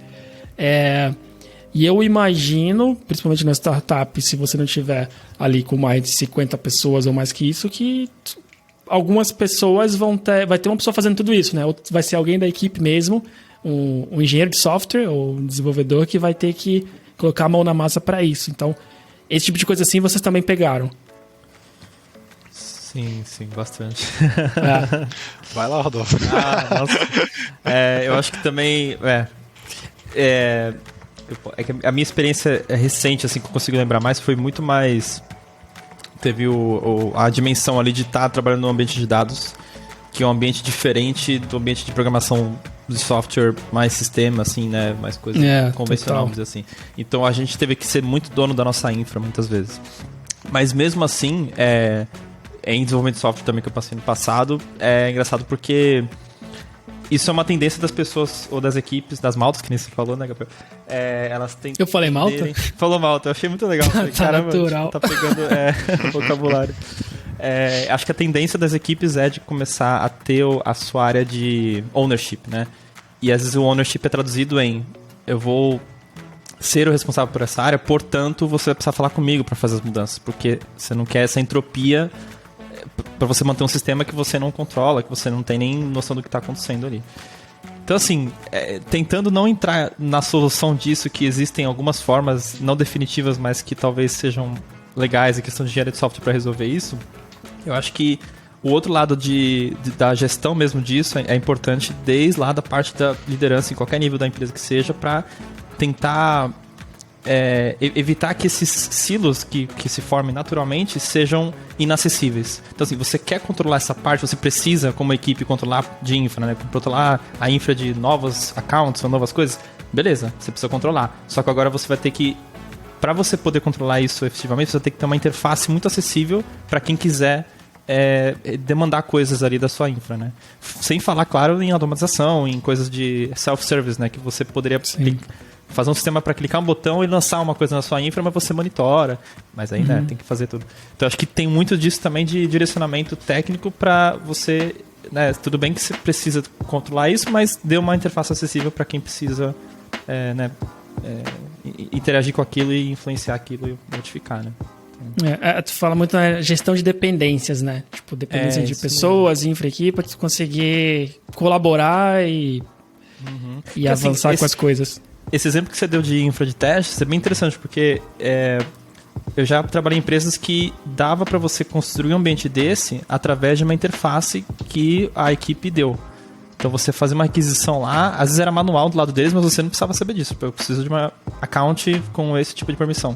E eu imagino, principalmente na startup, se você não tiver ali com mais de 50 pessoas ou mais que isso, que algumas pessoas vai ter uma pessoa fazendo tudo isso, né? Ou vai ser alguém da equipe mesmo, um engenheiro de software ou um desenvolvedor que vai ter que colocar a mão na massa para isso. Então, esse tipo de coisa assim vocês também pegaram. Sim, bastante. Vai lá, Rodolfo. Nossa. Eu acho que também... É que a minha experiência recente, assim, que eu consigo lembrar mais, foi muito mais... Teve a dimensão ali de estar trabalhando num ambiente de dados, que é um ambiente diferente do ambiente de programação de software, mais sistema, assim, né? Mais coisa convencional, vamos dizer assim. Então a gente teve que ser muito dono da nossa infra, muitas vezes. Mas mesmo assim, em desenvolvimento de software também que eu passei no passado, é engraçado porque... Isso é uma tendência das pessoas, ou das equipes, das maltas, que nem você falou, né, Gabriel? Elas têm... Eu falei malta? Falou malta, eu achei muito legal. Falei, tá natural. Tá pegando vocabulário. Acho que a tendência das equipes é de começar a ter a sua área de ownership, né? E às vezes o ownership é traduzido em eu vou ser o responsável por essa área, portanto você vai precisar falar comigo para fazer as mudanças, porque você não quer essa entropia para você manter um sistema que você não controla, que você não tem nem noção do que está acontecendo ali. Então, assim, tentando não entrar na solução disso, que existem algumas formas não definitivas, mas que talvez sejam legais, a questão de engenharia de software para resolver isso, eu acho que o outro lado da gestão mesmo disso é importante, desde lá da parte da liderança, em qualquer nível da empresa que seja, para tentar... evitar que esses silos que se formem naturalmente sejam inacessíveis. Então, assim, você quer controlar essa parte, você precisa, como equipe, controlar de infra, né? Controlar a infra de novos accounts ou novas coisas. Beleza, você precisa controlar. Só que agora você vai ter que... Para você poder controlar isso efetivamente, você vai ter que ter uma interface muito acessível para quem quiser demandar coisas ali da sua infra, né? Sem falar, claro, em automatização, em coisas de self-service, né? Que você poderia... fazer um sistema para clicar um botão e lançar uma coisa na sua infra, mas você monitora. Mas aí, né, tem que fazer tudo. Então, acho que tem muito disso também de direcionamento técnico para você... Né, tudo bem que você precisa controlar isso, mas dê uma interface acessível para quem precisa interagir com aquilo e influenciar aquilo e modificar, né? Tu fala muito na gestão de dependências, né? Tipo, dependência de pessoas, infra-equipe, pra tu conseguir colaborar e avançar assim, com as coisas. Esse exemplo que você deu de infra de testes é bem interessante, porque eu já trabalhei em empresas que dava para você construir um ambiente desse através de uma interface que a equipe deu. Então você fazia uma aquisição lá, às vezes era manual do lado deles, mas você não precisava saber disso. Eu preciso de uma account com esse tipo de permissão.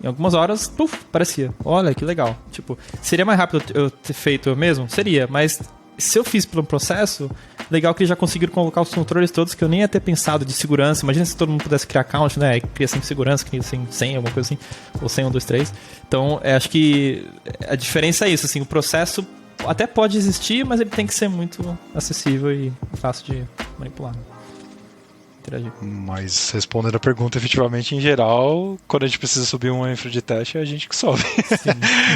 Em algumas horas, puf, aparecia. Olha, que legal. Tipo, seria mais rápido eu ter feito eu mesmo? Seria, mas se eu fiz pelo processo, legal que eles já conseguiram colocar os controles todos que eu nem ia ter pensado de segurança. Imagina se todo mundo pudesse criar account, né? Aí cria sem segurança, cria sem senha, alguma coisa assim. Ou sem 1, 2, 3. Então, acho que a diferença é isso, assim, o processo até pode existir, mas ele tem que ser muito acessível e fácil de manipular. Interagir. Mas respondendo a pergunta, efetivamente, em geral, quando a gente precisa subir uma infra de teste, é a gente que sobe.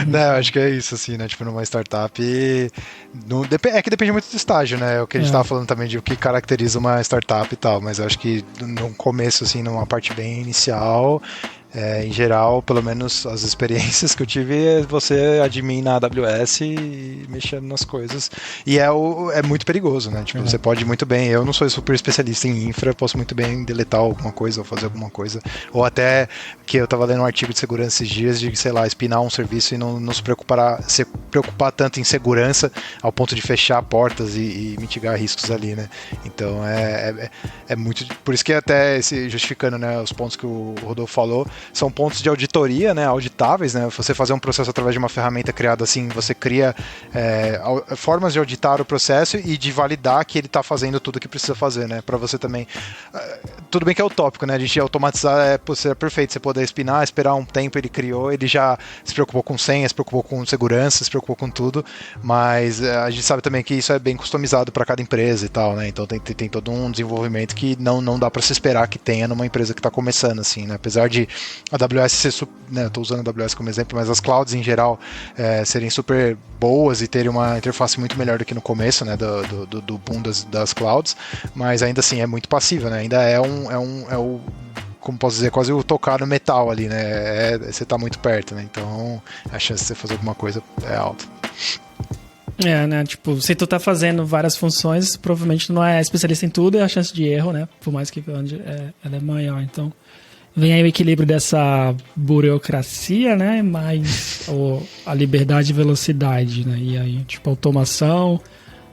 Né, acho que é isso, assim, né? Tipo, numa startup. É que depende muito do estágio, né? O que a gente tava falando também de o que caracteriza uma startup e tal, mas eu acho que no começo, assim, numa parte bem inicial. Em geral, pelo menos as experiências que eu tive é você admin na AWS e mexendo nas coisas. E é muito perigoso, né? Tipo, você pode muito bem... Eu não sou super especialista em infra, posso muito bem deletar alguma coisa ou fazer alguma coisa. Ou até que eu tava lendo um artigo de segurança esses dias de, sei lá, espinar um serviço e não se preocupar tanto em segurança ao ponto de fechar portas e mitigar riscos ali, né? Então, é muito... Por isso que até, justificando, né, os pontos que o Rodolfo falou, são pontos de auditoria, né, auditáveis, né, você fazer um processo através de uma ferramenta criada assim, você cria formas de auditar o processo e de validar que ele está fazendo tudo o que precisa fazer, né, para você também, tudo bem que é utópico, né, a gente automatizar é perfeito, você poder espinar, esperar um tempo, ele criou, ele já se preocupou com senha, se preocupou com segurança, se preocupou com tudo, mas a gente sabe também que isso é bem customizado para cada empresa e tal, né, então tem todo um desenvolvimento que não dá para se esperar que tenha numa empresa que está começando, assim, né, apesar de a AWS ser, né, estou usando a AWS como exemplo, mas as clouds em geral serem super boas e terem uma interface muito melhor do que no começo, né, do boom das clouds, mas ainda assim é muito passiva, né, ainda é o, como posso dizer, quase o tocar no metal ali, né, você está muito perto, né, então a chance de você fazer alguma coisa é alta. Né, tipo, se tu tá fazendo várias funções, provavelmente tu não é especialista em tudo e a chance de erro, né, por mais que ela é maior, então vem aí o equilíbrio dessa burocracia, né? Mais a liberdade e velocidade, né? E aí, tipo, automação,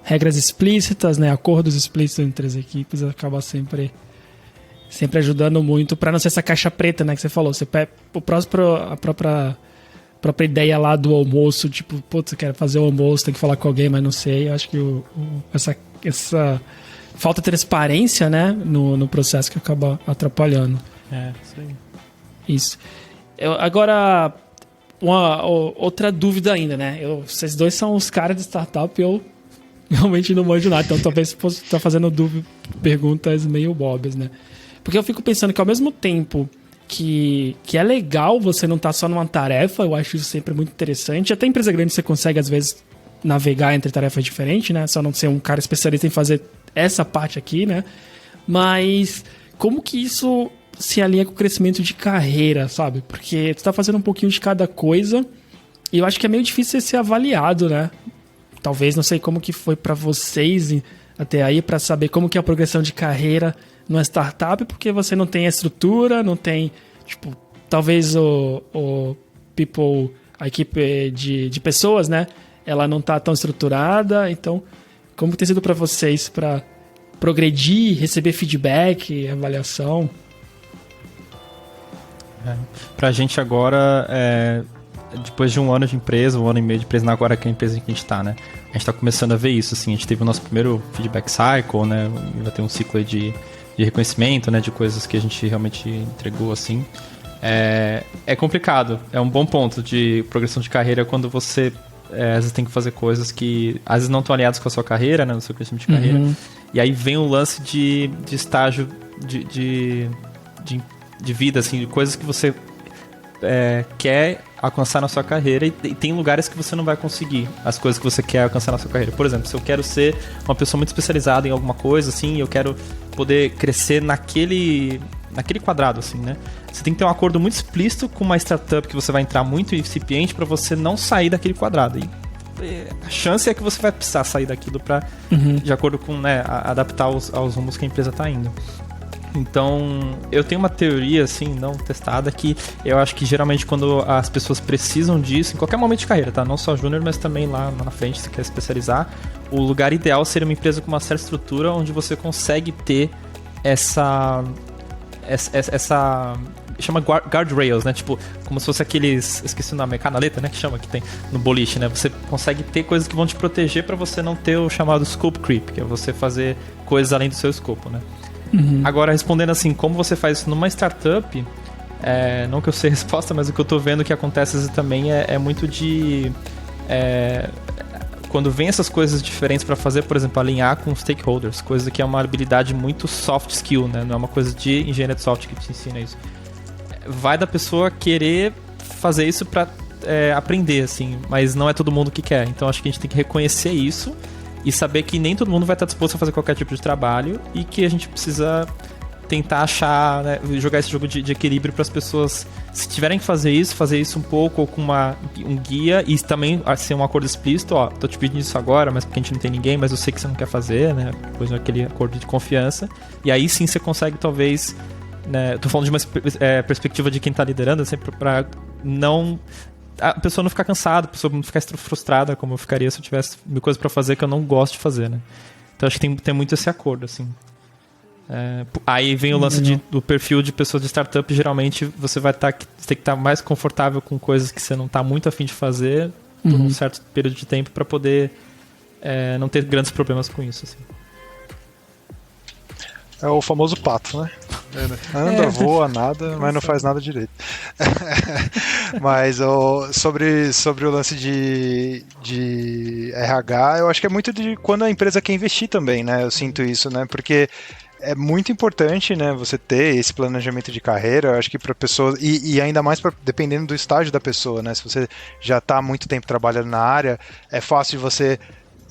regras explícitas, né? Acordos explícitos entre as equipes acaba sempre ajudando muito para não ser essa caixa preta, né? Que você falou. Você pega a própria ideia lá do almoço, tipo, putz, eu quero fazer o almoço, tem que falar com alguém, mas não sei. Eu acho que essa falta de transparência, né? No processo que acaba atrapalhando. Isso aí. Isso. Agora, outra dúvida ainda, né? Vocês dois são os caras de startup, eu realmente não manjo nada, então talvez possa estar fazendo perguntas meio bobas, né? Porque eu fico pensando que ao mesmo tempo que é legal você não estar só numa tarefa, eu acho isso sempre muito interessante. Até em empresa grande você consegue, às vezes, navegar entre tarefas diferentes, né? Só não ser um cara especialista em fazer essa parte aqui, né? Mas como que isso se alinha com o crescimento de carreira, sabe? Porque tu tá fazendo um pouquinho de cada coisa e eu acho que é meio difícil ser avaliado, né? Talvez, não sei como que foi pra vocês até aí, pra saber como que é a progressão de carreira numa startup, porque você não tem a estrutura, não tem, tipo, talvez a equipe de pessoas, né? Ela não tá tão estruturada, então como tem sido pra vocês pra progredir, receber feedback, avaliação? Pra gente agora, depois de um ano de empresa, 1 ano e meio de empresa, agora que é a empresa que a gente tá, né? A gente tá começando a ver isso, assim, a gente teve o nosso primeiro feedback cycle, né? Vai ter um ciclo aí de reconhecimento, né? De coisas que a gente realmente entregou, assim. É complicado, é um bom ponto de progressão de carreira quando você, às vezes tem que fazer coisas que, às vezes não estão alinhadas com a sua carreira, né? No seu crescimento de carreira. E aí vem o lance de estágio de vida, assim, de coisas que você quer alcançar na sua carreira e tem lugares que você não vai conseguir as coisas que você quer alcançar na sua carreira. Por exemplo, se eu quero ser uma pessoa muito especializada em alguma coisa, assim, eu quero poder crescer naquele quadrado, assim, né? Você tem que ter um acordo muito explícito com uma startup que você vai entrar muito incipiente para você não sair daquele quadrado. E a chance é que você vai precisar sair daquilo para, de acordo com, né, adaptar aos rumos que a empresa está indo. Então, eu tenho uma teoria, assim, não testada, que eu acho que geralmente quando as pessoas precisam disso, em qualquer momento de carreira, tá? Não só júnior, mas também lá na frente, se quer especializar, o lugar ideal seria uma empresa com uma certa estrutura onde você consegue ter essa chama guardrails, né? Tipo, como se fosse aqueles, esqueci o nome, canaleta, né? Que chama, que tem no boliche, né? Você consegue ter coisas que vão te proteger para você não ter o chamado scope creep, que é você fazer coisas além do seu escopo, né? Agora, respondendo assim, como você faz isso numa startup, não que eu sei a resposta, mas o que eu tô vendo que acontece também é muito de... quando vem essas coisas diferentes para fazer, por exemplo, alinhar com stakeholders, coisa que é uma habilidade muito soft skill, né? Não é uma coisa de engenharia de software que te ensina isso. Vai da pessoa querer fazer isso para aprender, assim, mas não é todo mundo que quer. Então acho que a gente tem que reconhecer isso e saber que nem todo mundo vai estar disposto a fazer qualquer tipo de trabalho e que a gente precisa tentar achar, né, jogar esse jogo de equilíbrio para as pessoas, se tiverem que fazer isso um pouco, ou com um guia, e também ser um acordo explícito, ó, tô te pedindo isso agora, mas porque a gente não tem ninguém, mas eu sei que você não quer fazer, né, depois aquele acordo de confiança, e aí sim você consegue talvez, né, tô falando de uma perspectiva de quem tá liderando, sempre para não... a pessoa não ficar cansada, a pessoa não ficar frustrada, como eu ficaria se eu tivesse mil coisas para fazer que eu não gosto de fazer, né. Então acho que tem muito esse acordo, assim. Aí vem o lance do perfil de pessoas de startup. Geralmente você vai ter que estar mais confortável com coisas que você não está muito afim de fazer por um certo período de tempo para poder não ter grandes problemas com isso, assim. É o famoso pato, né? Anda, voa, nada, mas não faz nada direito. Mas sobre o lance de RH, eu acho que é muito de quando a empresa quer investir também, né? Eu sinto isso, né? Porque é muito importante, né, você ter esse planejamento de carreira. Eu acho que para pessoas, e ainda mais dependendo do estágio da pessoa, né? Se você já está há muito tempo trabalhando na área, é fácil de você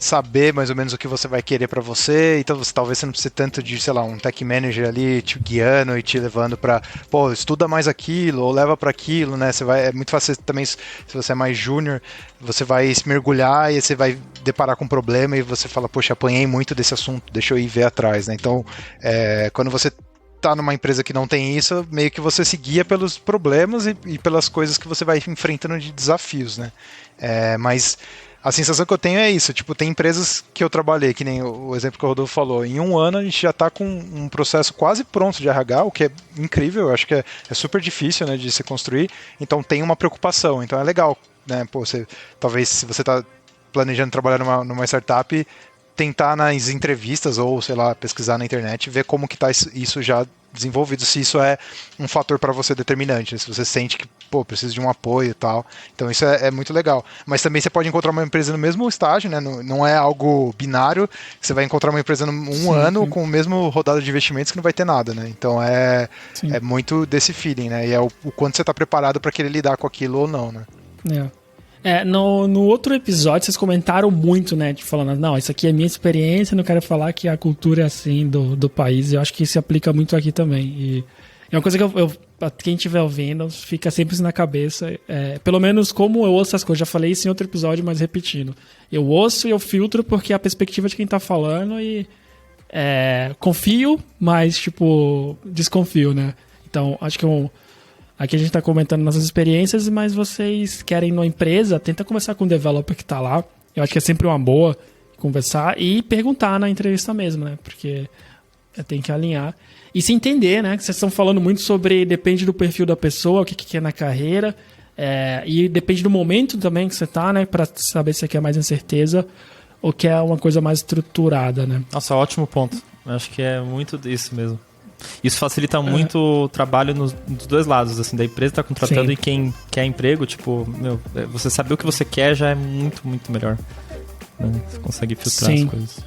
saber mais ou menos o que você vai querer para você, então talvez você não precise tanto de, sei lá, um tech manager ali te guiando e te levando para, pô, estuda mais aquilo ou leva para aquilo, né? É muito fácil também, se você é mais júnior, você vai se mergulhar e você vai deparar com um problema e você fala, poxa, apanhei muito desse assunto, deixa eu ir ver atrás, né? Então, quando você tá numa empresa que não tem isso, meio que você se guia pelos problemas e pelas coisas que você vai enfrentando de desafios, né? Mas a sensação que eu tenho é isso, tipo, tem empresas que eu trabalhei, que nem o exemplo que o Rodolfo falou, em um ano a gente já está com um processo quase pronto de RH, o que é incrível, eu acho que é super difícil, né, de se construir, então tem uma preocupação, então é legal, né, pô, talvez se você está planejando trabalhar numa startup, tentar nas entrevistas ou, sei lá, pesquisar na internet, ver como que está isso já desenvolvido, se isso é um fator para você determinante, se você sente que, pô, precisa de um apoio e tal, então isso é muito legal, mas também você pode encontrar uma empresa no mesmo estágio, né, não é algo binário, você vai encontrar uma empresa num ano com o mesmo rodada de investimentos que não vai ter nada, né, então é muito desse feeling, né, e é o quanto você está preparado para querer lidar com aquilo ou não, né. No outro episódio vocês comentaram muito, né, de falando, não, isso aqui é minha experiência, não quero falar que a cultura é assim do país, eu acho que isso se aplica muito aqui também, e é uma coisa que quem estiver ouvindo, fica sempre isso na cabeça, pelo menos como eu ouço as coisas, já falei isso em outro episódio, mas repetindo, eu ouço e eu filtro porque é a perspectiva de quem tá falando e confio, mas tipo, desconfio, né, então acho que aqui a gente está comentando nossas experiências, mas vocês querem numa empresa, tenta conversar com o developer que está lá. Eu acho que é sempre uma boa conversar e perguntar na entrevista mesmo, né? Porque tem que alinhar. E se entender, né? Que vocês estão falando muito sobre, depende do perfil da pessoa, o que quer na carreira. E depende do momento também que você está, né? Para saber se você quer mais incerteza ou quer uma coisa mais estruturada, né? Nossa, ótimo ponto. Eu acho que é muito disso mesmo. Isso facilita muito o trabalho dos dois lados, assim, da empresa tá contratando. Sim. E quem quer emprego, tipo, você saber o que você quer já é muito, muito melhor, né? Você consegue filtrar as coisas.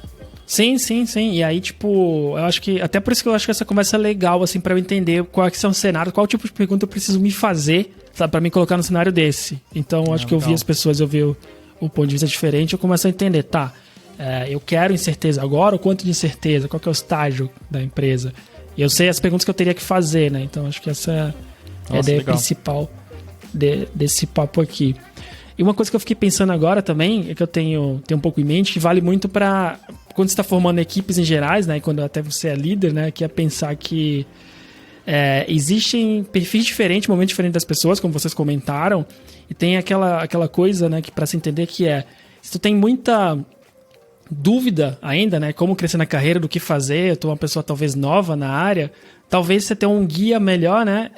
Sim. E aí, tipo, eu acho que, até por isso que eu acho que essa conversa é legal, assim, pra eu entender qual é que são os cenários, qual tipo de pergunta eu preciso me fazer, sabe, pra me colocar no cenário desse. Então, acho que eu vi as pessoas, eu vi o ponto de vista diferente, eu começo a entender, tá, eu quero incerteza agora, o quanto de incerteza, qual que é o estágio da empresa. E eu sei as perguntas que eu teria que fazer, né? Então acho que essa é a ideia principal desse papo aqui. E uma coisa que eu fiquei pensando agora também, é que eu tenho um pouco em mente, que vale muito para quando você está formando equipes em gerais, né? E quando até você é líder, né? Que é pensar que existem perfis diferentes, momentos diferentes das pessoas, como vocês comentaram, e tem aquela coisa, né? Que para se entender que se tu tem muita dúvida ainda, né? Como crescer na carreira, do que fazer, eu tô uma pessoa talvez nova na área, talvez você ter um guia melhor, né?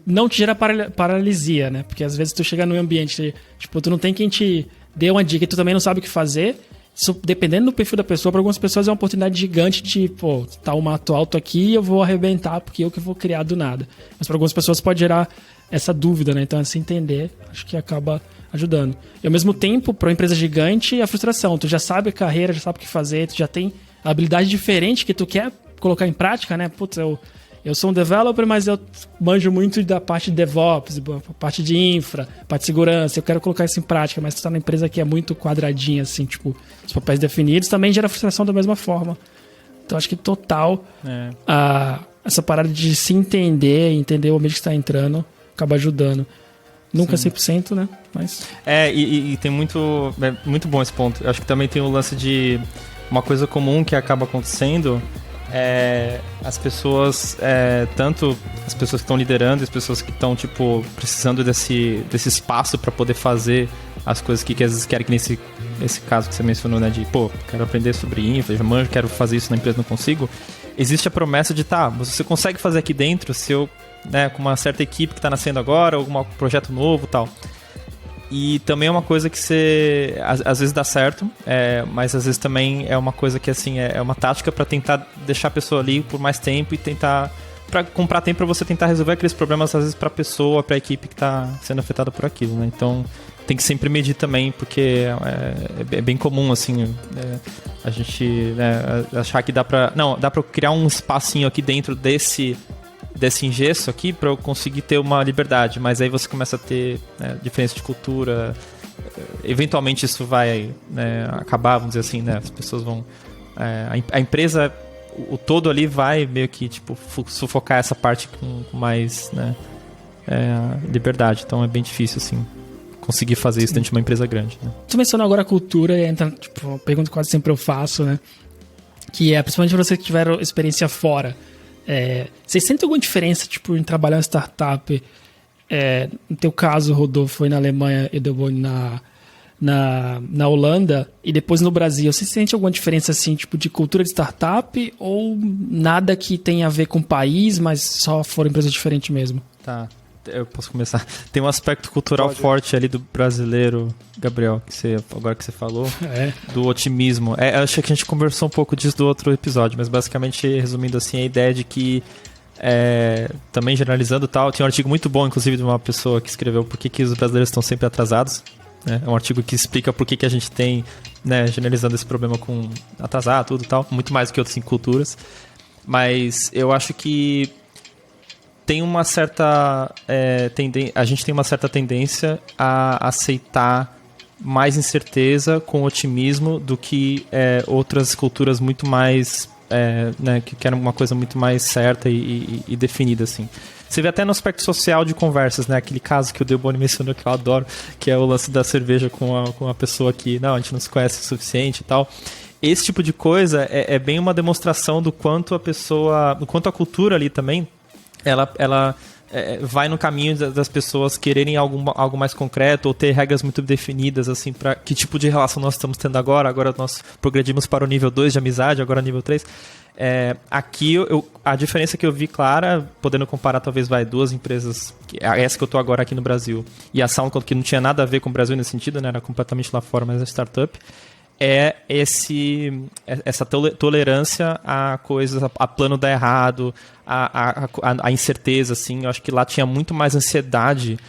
Não te gera paralisia, né? Porque às vezes tu chega num ambiente, tipo, tu não tem quem te dê uma dica e tu também não sabe o que fazer. Isso, dependendo do perfil da pessoa, para algumas pessoas é uma oportunidade gigante de, pô, tá um mato alto aqui e eu vou arrebentar porque eu que vou criar do nada. Mas para algumas pessoas pode gerar essa dúvida, né? Então, assim, entender, acho que acaba ajudando. E ao mesmo tempo, para uma empresa gigante, a frustração. Tu já sabe a carreira, já sabe o que fazer, tu já tem a habilidade diferente que tu quer colocar em prática, né? Putz, eu sou um developer, mas eu manjo muito da parte de DevOps, parte de infra, parte de segurança. Eu quero colocar isso em prática, mas tu tá na empresa que é muito quadradinha, assim, tipo, os papéis definidos, também gera frustração da mesma forma. Então, acho que total essa parada de se entender o ambiente que está entrando, acaba ajudando. Nunca 100%, né? Mas... E tem muito bom esse ponto. Eu acho que também tem o lance de uma coisa comum que acaba acontecendo... as pessoas, tanto as pessoas que estão liderando, as pessoas que estão tipo precisando desse espaço para poder fazer as coisas que às vezes querem, que nesse caso que você mencionou, né, de quero aprender sobre infra, já manjo, quero fazer isso na empresa, não consigo. Existe a promessa de você consegue fazer aqui dentro, se eu, né, com uma certa equipe que está nascendo agora, algum projeto novo, tal. E também é uma coisa que você às vezes dá certo, mas às vezes também é uma coisa que assim é uma tática para tentar deixar a pessoa ali por mais tempo e tentar para comprar tempo para você tentar resolver aqueles problemas às vezes para a pessoa, para a equipe que está sendo afetada por aquilo, né? Então tem que sempre medir também, porque é bem comum assim a gente, né, achar que dá para criar um espacinho aqui dentro desse engesso aqui para eu conseguir ter uma liberdade, mas aí você começa a ter, né, diferença de cultura, eventualmente isso vai, né, acabar, vamos dizer assim, né, as pessoas vão, a empresa, o todo ali vai meio que tipo sufocar essa parte com mais, né, liberdade, então é bem difícil assim conseguir fazer isso dentro de uma empresa grande, né? Tu mencionou agora a cultura e entra, tipo, uma pergunta que quase sempre eu faço, né, que principalmente para vocês que tiveram experiência fora. Vocês sentem alguma diferença, tipo, em trabalhar em startup? No teu caso, Rodolfo, foi na Alemanha e depois na Holanda e depois no Brasil. Você sente alguma diferença, assim, tipo, de cultura de startup ou nada que tenha a ver com o país, mas só foram empresas diferentes mesmo? Tá, eu posso começar. Tem um aspecto cultural forte ali do brasileiro, Gabriel, agora que você falou, do otimismo. Acho que a gente conversou um pouco disso do outro episódio, mas basicamente, resumindo assim, a ideia de que, também generalizando tal, tem um artigo muito bom, inclusive, de uma pessoa que escreveu por que os brasileiros estão sempre atrasados. É um artigo que explica por que a gente tem, né, generalizando esse problema com atrasar, tudo e tal, muito mais do que outras culturas. Mas eu acho que tem uma certa a gente tem uma certa tendência a aceitar mais incerteza com otimismo do que outras culturas muito mais né, que querem uma coisa muito mais certa e definida assim. Você vê até no aspecto social de conversas, né? Aquele caso que o Delboni mencionou que eu adoro, que é o lance da cerveja com a pessoa que a gente não se conhece o suficiente e tal. Esse tipo de coisa é bem uma demonstração do quanto a cultura ali também ela vai no caminho das pessoas quererem algo mais concreto ou ter regras muito definidas, assim, para que tipo de relação nós estamos tendo agora nós progredimos para o nível 2 de amizade, agora nível 3. Aqui a diferença que eu vi clara, podendo comparar talvez duas empresas, essa que eu estou agora aqui no Brasil e a SoundCloud, que não tinha nada a ver com o Brasil nesse sentido, né, era completamente lá fora, mas é startup, essa tolerância a coisas, a plano dar errado, a incerteza, assim. Eu acho que lá tinha muito mais ansiedade,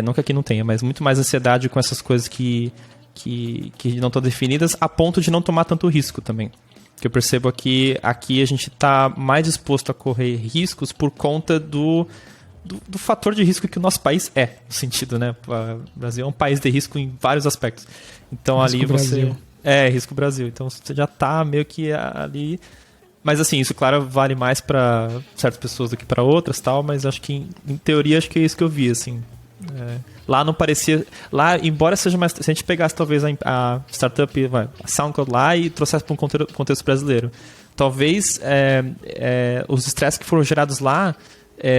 não que aqui não tenha, mas muito mais ansiedade com essas coisas que não estão definidas, a ponto de não tomar tanto risco também. Que eu percebo aqui a gente está mais disposto a correr riscos por conta do fator de risco que o nosso país no sentido, né? O Brasil é um país de risco em vários aspectos. Então risco ali você... Brasil. Risco Brasil. Então você já tá meio que ali Mas assim, isso claro vale mais para certas pessoas do que para outras, tal, mas acho que em teoria acho que é isso que eu vi, assim. Lá não parecia, lá embora seja mais, se a gente pegasse talvez a startup, a SoundCloud lá e trouxesse para um contexto brasileiro, talvez os estresses que foram gerados lá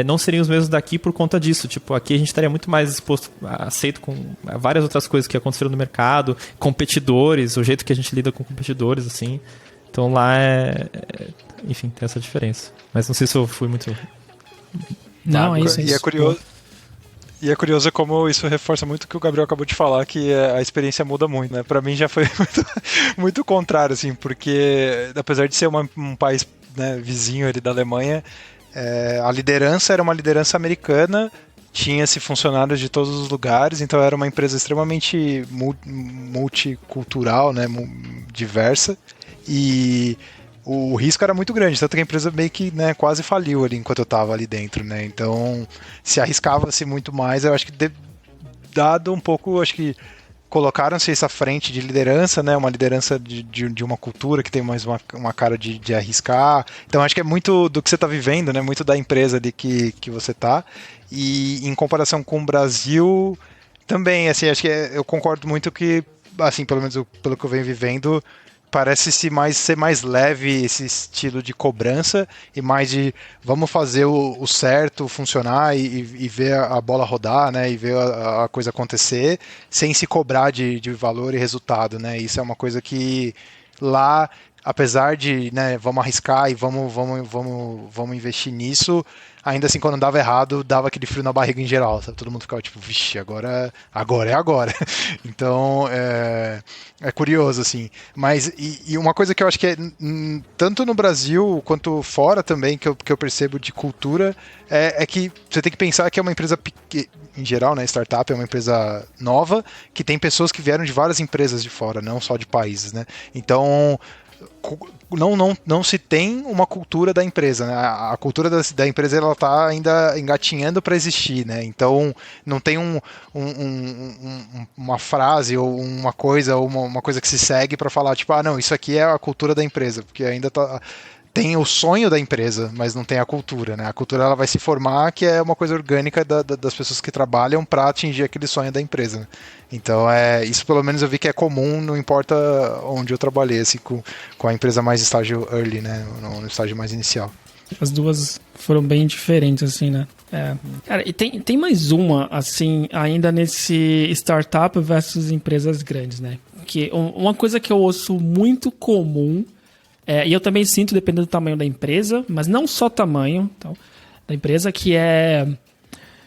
não seriam os mesmos daqui por conta disso. Tipo, aqui a gente estaria muito mais exposto, aceito com várias outras coisas que aconteceram no mercado, competidores, o jeito que a gente lida com competidores, assim. Então lá enfim, tem essa diferença. Mas não sei se eu fui muito... Não, é isso. E é curioso como isso reforça muito o que o Gabriel acabou de falar, que a experiência muda muito, né? Pra mim já foi muito contrário, assim, porque apesar de ser um país, né, vizinho ali da Alemanha, a liderança era uma liderança americana, tinha-se funcionários de todos os lugares, então era uma empresa extremamente multicultural, né, diversa, e o risco era muito grande, tanto que a empresa meio que, né, quase faliu ali enquanto eu estava ali dentro, né? Então se arriscava-se muito mais. Eu acho que dado um pouco, acho que colocaram-se essa frente de liderança, né? Uma liderança de uma cultura que tem mais uma cara de arriscar. Então acho que é muito do que você está vivendo, né? Muito da empresa de que você está. E em comparação com o Brasil também, assim, acho que eu concordo muito que, assim, pelo menos pelo que eu venho vivendo, parece ser mais leve esse estilo de cobrança e mais de vamos fazer o certo funcionar e ver a bola rodar, né? E ver a coisa acontecer sem se cobrar de valor e resultado, né? Isso é uma coisa que lá, apesar de, né, vamos arriscar e vamos investir nisso, ainda assim, quando dava errado, dava aquele frio na barriga em geral, sabe? Todo mundo ficava tipo, vixe, agora é agora. Então, é curioso, assim. Mas, e uma coisa que eu acho que tanto no Brasil quanto fora também, que eu percebo de cultura, é que você tem que pensar que é uma empresa em geral, né, startup é uma empresa nova, que tem pessoas que vieram de várias empresas de fora, não só de países, né? Então, não se tem uma cultura da empresa, né? A cultura da empresa ela está ainda engatinhando para existir, né? Então não tem uma frase ou uma coisa que se segue para falar tipo, não, isso aqui é a cultura da empresa, porque ainda tem o sonho da empresa, mas não tem a cultura, né? A cultura ela vai se formar, que é uma coisa orgânica das pessoas que trabalham para atingir aquele sonho da empresa, né? Então, isso pelo menos eu vi que é comum, não importa onde eu trabalhei, assim, com a empresa mais estágio early, né? No estágio mais inicial. As duas foram bem diferentes, assim, né? Cara, e tem mais uma, assim, ainda nesse startup versus empresas grandes, né? Que uma coisa que eu ouço muito comum, e eu também sinto, dependendo do tamanho da empresa, mas não só tamanho, então, da empresa, que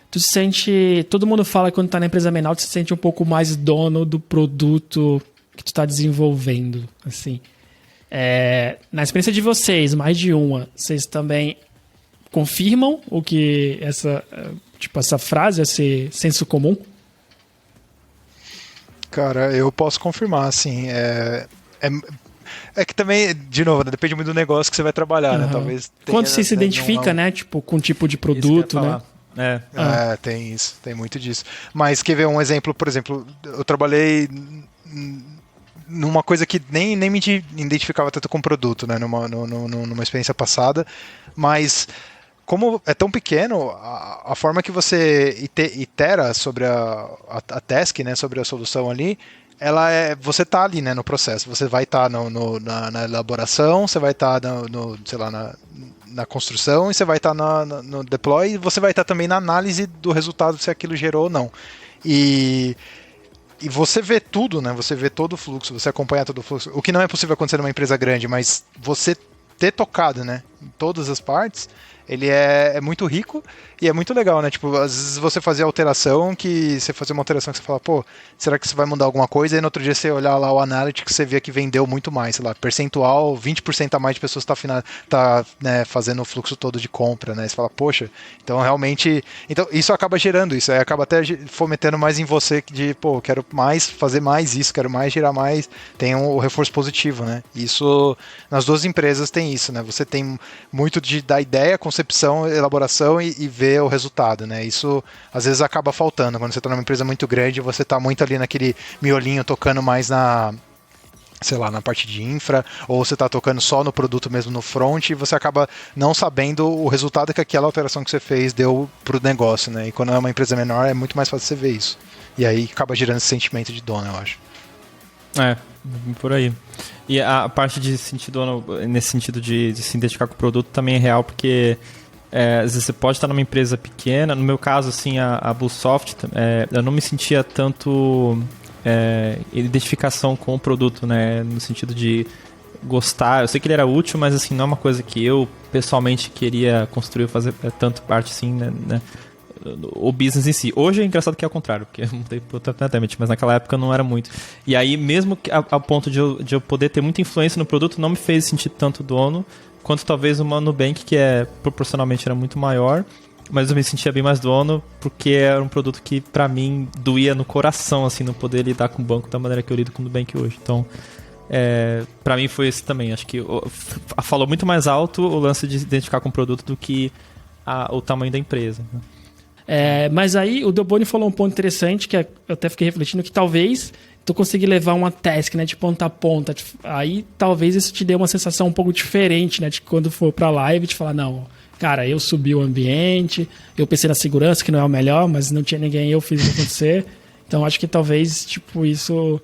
tu se sente... Todo mundo fala que quando tá na empresa menor, tu se sente um pouco mais dono do produto que tu tá desenvolvendo, assim. Na experiência de vocês, mais de uma, vocês também confirmam o que essa frase, esse senso comum? Cara, eu posso confirmar, assim, que também, de novo, né, depende muito do negócio que você vai trabalhar, né? Talvez quando você se identifica, né? Tipo, com um tipo de produto, né? Tem isso, tem muito disso. Mas quer ver um exemplo, por exemplo, eu trabalhei numa coisa que nem me identificava tanto com produto, né? Numa experiência passada, mas como é tão pequeno, a forma que você itera sobre a task, né? Sobre a solução ali, você tá ali, né, no processo. Você vai estar na elaboração, você vai estar sei lá, na construção, e você vai estar no deploy, e você vai estar também na análise do resultado, se aquilo gerou ou não. E você vê tudo, né? Você vê todo o fluxo, você acompanha todo o fluxo. O que não é possível acontecer numa empresa grande, mas você ter tocado, né, em todas as partes, ele é muito rico e é muito legal, né? Tipo, às vezes você fazia alteração, que você fazia uma alteração que você fala, pô, será que isso vai mudar alguma coisa? E no outro dia você olhar lá o Analytics, você via que vendeu muito mais, sei lá, percentual, 20% a mais de pessoas tá né, fazendo o fluxo todo de compra, né? Você fala, poxa, então realmente... Então isso acaba gerando isso, acaba até fomentando mais em você de, pô, quero mais, fazer mais isso, quero mais, gerar mais, tem o reforço positivo, né? Isso, nas duas empresas tem isso, né? Você tem muito da ideia, concepção, elaboração e ver o resultado, né? Isso às vezes acaba faltando. Quando você está numa empresa muito grande, você está muito ali naquele miolinho tocando mais sei lá, na parte de infra, ou você está tocando só no produto mesmo no front, e você acaba não sabendo o resultado que aquela alteração que você fez deu para o negócio, né? E quando é uma empresa menor, é muito mais fácil você ver isso. E aí acaba gerando esse sentimento de dono, eu acho. Por aí. E a parte de sentir dono, nesse sentido de se identificar com o produto, também é real, porque às vezes você pode estar numa empresa pequena. No meu caso, assim, a Bluesoft, eu não me sentia tanto identificação com o produto, né? No sentido de gostar. Eu sei que ele era útil, mas assim, não é uma coisa que eu pessoalmente queria construir, fazer tanto parte assim, né? O business em si. Hoje é engraçado que é ao contrário, porque eu mudei pro Tentement, mas naquela época não era muito. E aí, mesmo a ponto de eu poder ter muita influência no produto, não me fez sentir tanto dono, quanto talvez uma Nubank, que proporcionalmente era muito maior, mas eu me sentia bem mais dono, porque era um produto que, pra mim, doía no coração, assim, não poder lidar com o banco da maneira que eu lido com o Nubank hoje. Então, pra mim foi esse também. Acho que falou muito mais alto o lance de se identificar com o produto do que o tamanho da empresa, né? Mas aí o Delboni falou um ponto interessante, que eu até fiquei refletindo, que talvez tu conseguir levar uma task, né, de ponta a ponta, aí talvez isso te dê uma sensação um pouco diferente, né, de quando for pra live, de falar, não, cara, eu subi o ambiente, eu pensei na segurança, que não é o melhor, mas não tinha ninguém, eu fiz isso acontecer. Então acho que talvez, isso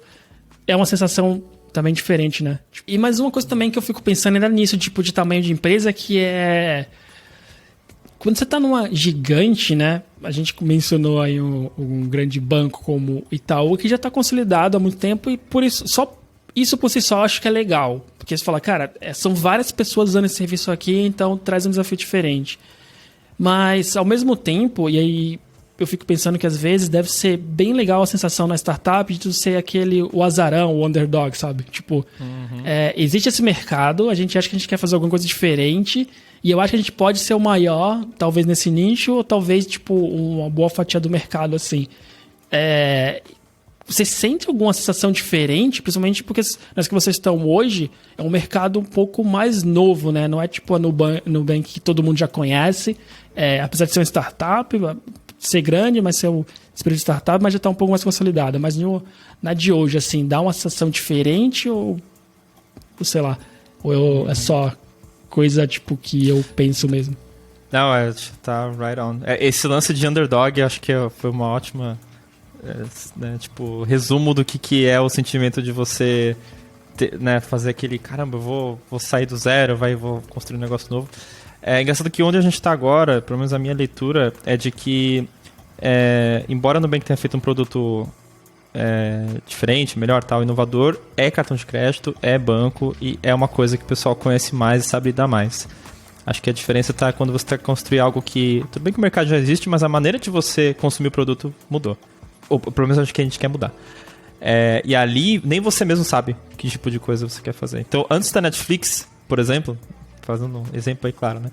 é uma sensação também diferente, né. E mais uma coisa também que eu fico pensando ainda nisso, de tamanho de empresa, que quando você está numa gigante, né? A gente mencionou aí um grande banco como Itaú, que já está consolidado há muito tempo, e por isso, só isso por si só, acho que é legal. Porque você fala, cara, são várias pessoas usando esse serviço aqui, então traz um desafio diferente. Mas, ao mesmo tempo, e aí eu fico pensando que às vezes deve ser bem legal a sensação na startup de tu ser o azarão, o underdog, sabe? Existe esse mercado, a gente acha que a gente quer fazer alguma coisa diferente, e eu acho que a gente pode ser o maior, talvez nesse nicho, ou talvez, uma boa fatia do mercado, assim. Você sente alguma sensação diferente, principalmente porque nas que vocês estão hoje, é um mercado um pouco mais novo, né? Não é tipo a Nubank que todo mundo já conhece, apesar de ser uma startup, ser grande, mas ser o espírito de startup, mas já está um pouco mais consolidada. Mas na de hoje, assim, dá uma sensação diferente ou sei lá, ou é só coisa que eu penso mesmo? Não, tá right on. Esse lance de underdog, acho que foi uma ótima resumo do que é o sentimento de você né, fazer aquele, caramba, eu vou sair do zero, vou construir um negócio novo. É engraçado que onde a gente está agora, pelo menos a minha leitura, é de que embora a Nubank tenha feito um produto diferente, melhor, tal, inovador, é cartão de crédito, é banco e é uma coisa que o pessoal conhece mais e sabe lidar mais. Acho que a diferença está quando você está construindo algo que, tudo bem que o mercado já existe, mas a maneira de você consumir o produto mudou. Ou pelo menos acho que a gente quer mudar. E ali, nem você mesmo sabe que tipo de coisa você quer fazer. Então, antes da Netflix, por exemplo, fazendo um exemplo aí claro, né?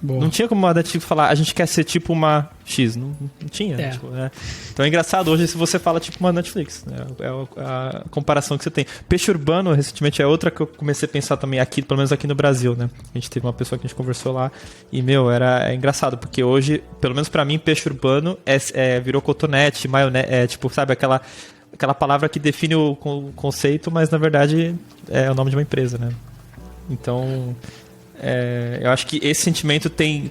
Não tinha como a Netflix falar, a gente quer ser tipo uma X. Não tinha. Né? Então é engraçado hoje se você fala tipo uma Netflix. Né? É a comparação que você tem. Peixe urbano, recentemente, é outra que eu comecei a pensar também aqui, pelo menos aqui no Brasil, né? A gente teve uma pessoa que a gente conversou lá e, é engraçado, porque hoje, pelo menos pra mim, peixe urbano virou cotonete, maionese, sabe, aquela palavra que define o conceito, mas na verdade é o nome de uma empresa, né? Então... eu acho que esse sentimento tem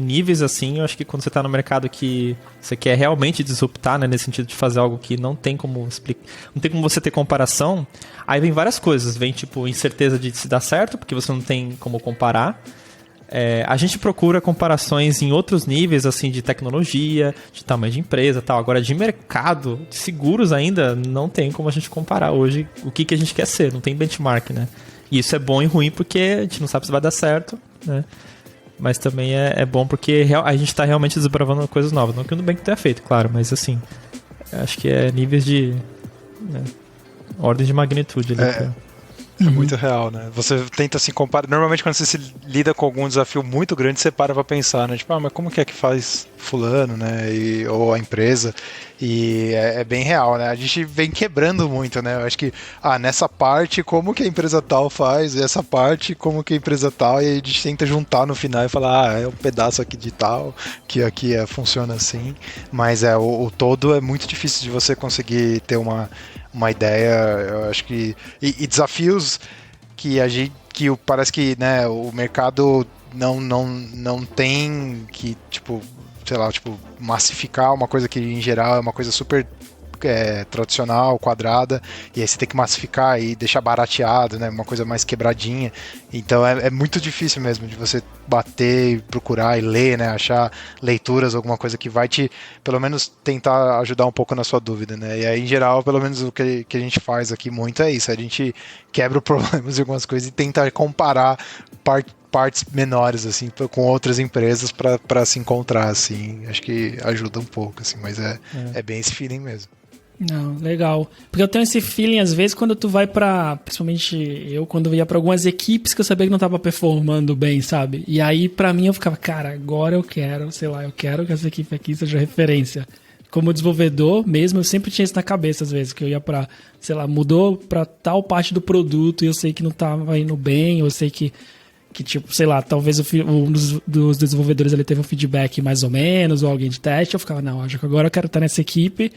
níveis assim. Eu acho que quando você está no mercado que você quer realmente disruptar, né, nesse sentido de fazer algo que não tem como explicar, não tem como você ter comparação, aí vem várias coisas. Vem incerteza de se dar certo, porque você não tem como comparar. A gente procura comparações em outros níveis, assim, de tecnologia, de tamanho de empresa, tal. Agora, de mercado, de seguros ainda, não tem como a gente comparar hoje o que a gente quer ser. Não tem benchmark, né? E isso é bom e ruim porque a gente não sabe se vai dar certo, né? Mas também é bom porque a gente está realmente desbravando coisas novas. Não que o Nubank tenha feito, claro, mas assim, acho que níveis de ordem de magnitude ali. É muito real, né? Você tenta se comparar. Normalmente, quando você se lida com algum desafio muito grande, você para pra pensar, né? Mas como que é que faz fulano, né? Ou a empresa. E é bem real, né? A gente vem quebrando muito, né? Eu acho que, nessa parte, como que a empresa tal faz? E essa parte, como que a empresa tal? E a gente tenta juntar no final e falar, é um pedaço aqui de tal, que aqui funciona assim. Mas o todo é muito difícil de você conseguir ter uma uma ideia, eu acho que... E desafios que parece que, né, o mercado não tem que, tipo, sei lá, tipo, massificar uma coisa que em geral é uma coisa super tradicional, quadrada, e aí você tem que massificar e deixar barateado, né, uma coisa mais quebradinha. Então é muito difícil mesmo de você bater, procurar e ler, né, achar leituras, alguma coisa que vai te, pelo menos, tentar ajudar um pouco na sua dúvida, né. E aí, em geral, pelo menos o que a gente faz aqui muito é isso, a gente quebra problemas de algumas coisas e tenta comparar partes menores, assim, com outras empresas para se encontrar, assim. Acho que ajuda um pouco, assim, mas é bem esse feeling mesmo. Não, legal. Porque eu tenho esse feeling, às vezes, quando tu vai pra... Principalmente eu, quando ia pra algumas equipes que eu sabia que não tava performando bem, sabe? E aí, pra mim, eu ficava, cara, agora eu quero, sei lá, eu quero que essa equipe aqui seja referência. Como desenvolvedor mesmo, eu sempre tinha isso na cabeça, às vezes, que eu ia pra, sei lá, mudou pra tal parte do produto e eu sei que não tava indo bem, eu sei que tipo, sei lá, talvez um dos desenvolvedores ele teve um feedback mais ou menos, ou alguém de teste, eu ficava, não, acho que agora eu quero estar nessa equipe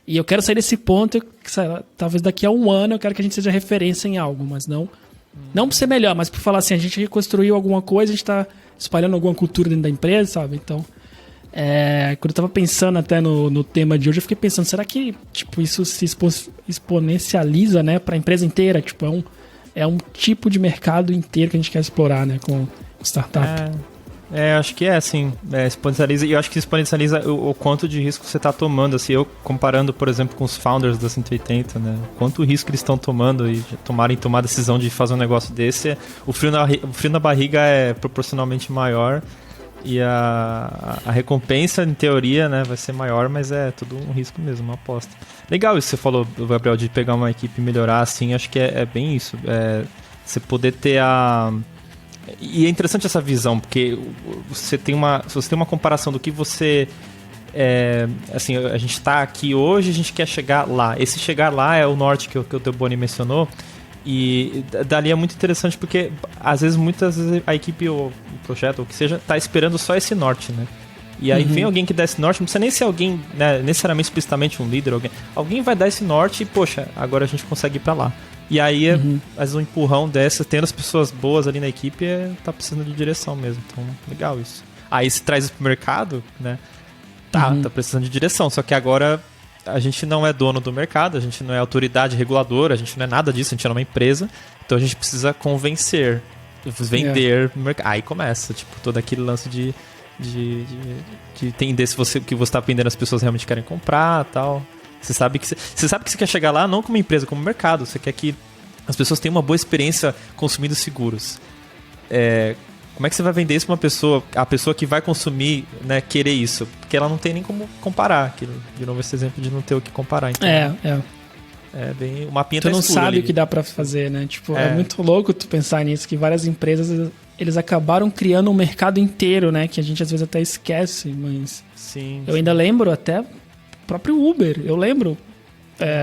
e eu quero sair desse ponto, sei lá, talvez daqui a um ano eu quero que a gente seja referência em algo, mas não por ser melhor, mas por falar assim, a gente reconstruiu alguma coisa, a gente tá espalhando alguma cultura dentro da empresa, sabe? Então, quando eu tava pensando até no tema de hoje, eu fiquei pensando, será que, tipo, isso se exponencializa, né, pra empresa inteira? Tipo, é um tipo de mercado inteiro que a gente quer explorar, né, com startup. Acho que assim, exponencializa, e eu acho que exponencializa o quanto de risco você está tomando, assim, eu comparando, por exemplo, com os founders da 180, né, quanto risco eles estão tomando e tomar a decisão de fazer um negócio desse, o frio na barriga é proporcionalmente maior e a recompensa, em teoria, né, vai ser maior, mas é tudo um risco mesmo, uma aposta. Legal isso que você falou, Gabriel, de pegar uma equipe e melhorar, assim, acho que é bem isso, você poder ter E é interessante essa visão, porque se você tem uma comparação do que você... assim, a gente está aqui hoje, a gente quer chegar lá. Esse chegar lá é o norte que o Teoboni mencionou. E dali é muito interessante porque, muitas vezes, a equipe ou o projeto, ou o que seja, está esperando só esse norte, né? E aí vem alguém que dá esse norte, não precisa nem ser alguém, né, necessariamente explicitamente um líder, alguém vai dar esse norte e, poxa, agora a gente consegue ir para lá. E aí, às vezes, um empurrão dessa, tendo as pessoas boas ali na equipe, tá precisando de direção mesmo. Então, legal isso. Aí, se traz isso pro mercado, né? Tá precisando de direção. Só que agora, a gente não é dono do mercado, a gente não é autoridade reguladora, a gente não é nada disso, a gente é uma empresa. Então, a gente precisa convencer, vender no mercado. Aí começa, tipo, todo aquele lance de entender se o que você tá vendendo as pessoas realmente querem comprar e tal. Você sabe que você quer chegar lá não como empresa, como mercado. Você quer que as pessoas tenham uma boa experiência consumindo seguros. Como é que você vai vender isso para a pessoa que vai consumir, né, querer isso? Porque ela não tem nem como comparar. De novo, esse exemplo de não ter o que comparar. Então, é bem... O mapinha tu não sabe ali o que dá para fazer, né? Tipo, é muito louco tu pensar nisso, que várias empresas, eles acabaram criando um mercado inteiro, né? Que a gente às vezes até esquece, mas... Sim. Eu ainda lembro até... próprio Uber, eu lembro.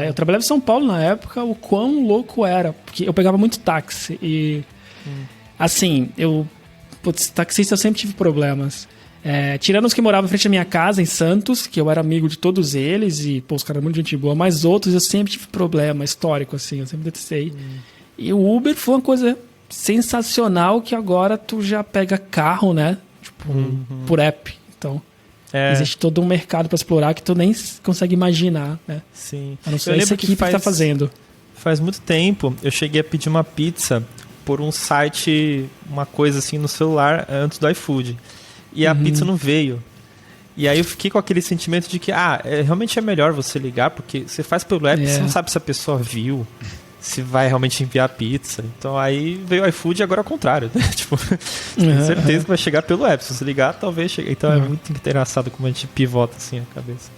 Eu trabalhava em São Paulo na época, o quão louco era. Porque eu pegava muito táxi e... Assim, taxista eu sempre tive problemas. Tirando os que moravam em frente à minha casa, em Santos, que eu era amigo de todos eles, e, os caras eram muito gente boa, mas outros eu sempre tive problema histórico, assim, eu sempre detestei. E o Uber foi uma coisa sensacional, que agora tu já pega carro, né? Tipo, por app. Então... existe todo um mercado para explorar que tu nem consegue imaginar, né? Sim. A não ser essa equipe que tá fazendo. Faz muito tempo, eu cheguei a pedir uma pizza por um site, uma coisa assim no celular, antes do iFood. E a pizza não veio. E aí eu fiquei com aquele sentimento de que, realmente é melhor você ligar, porque você faz pelo app, você não sabe se a pessoa viu, se vai realmente enviar a pizza. Então aí veio o iFood e agora é o contrário, né? Tipo, tenho certeza que vai chegar pelo app. Se você ligar, talvez chegue. Então é muito engraçado como a gente pivota assim a cabeça.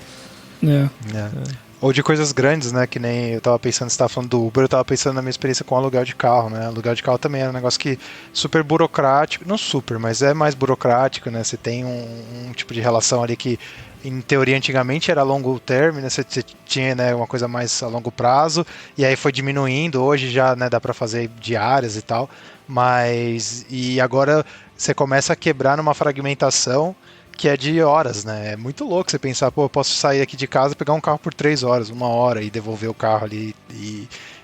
Ou de coisas grandes, né? Que nem eu tava pensando, você tava falando do Uber, eu tava pensando na minha experiência com aluguel de carro, né? Aluguel de carro também é um negócio que super burocrático, não super, mas é mais burocrático, né? Você tem um tipo de relação ali que, em teoria, antigamente era longo termo, né? Você tinha, né, uma coisa mais a longo prazo, e aí foi diminuindo, hoje já, né, dá para fazer diárias e tal, e agora você começa a quebrar numa fragmentação que é de horas, né? É muito louco você pensar, pô, eu posso sair aqui de casa, pegar um carro por 3 horas, 1 hora e devolver o carro ali.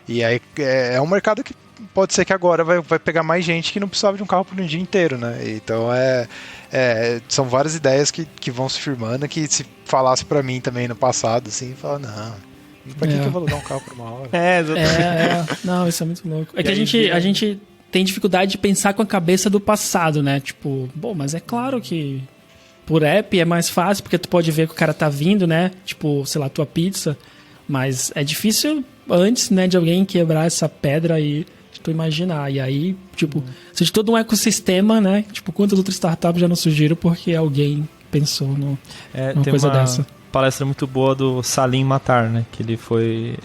E aí é um mercado que pode ser que agora vai pegar mais gente que não precisava de um carro por um dia inteiro, né? Então são várias ideias que vão se firmando, que se falasse pra mim também no passado, assim, fala, não, pra que eu vou alugar um carro por 1 hora? Não, isso é muito louco. É que a gente tem dificuldade de pensar com a cabeça do passado, né? Tipo, bom, mas é claro que por app é mais fácil, porque tu pode ver que o cara tá vindo, né? Tipo, sei lá, tua pizza. Mas é difícil antes, né, de alguém quebrar essa pedra e tu imaginar. E aí, tipo, se de todo um ecossistema, né? Tipo, quantas outras startups já não surgiram porque alguém pensou numa coisa dessa. Palestra muito boa do Salim Matar, né? Que ele foi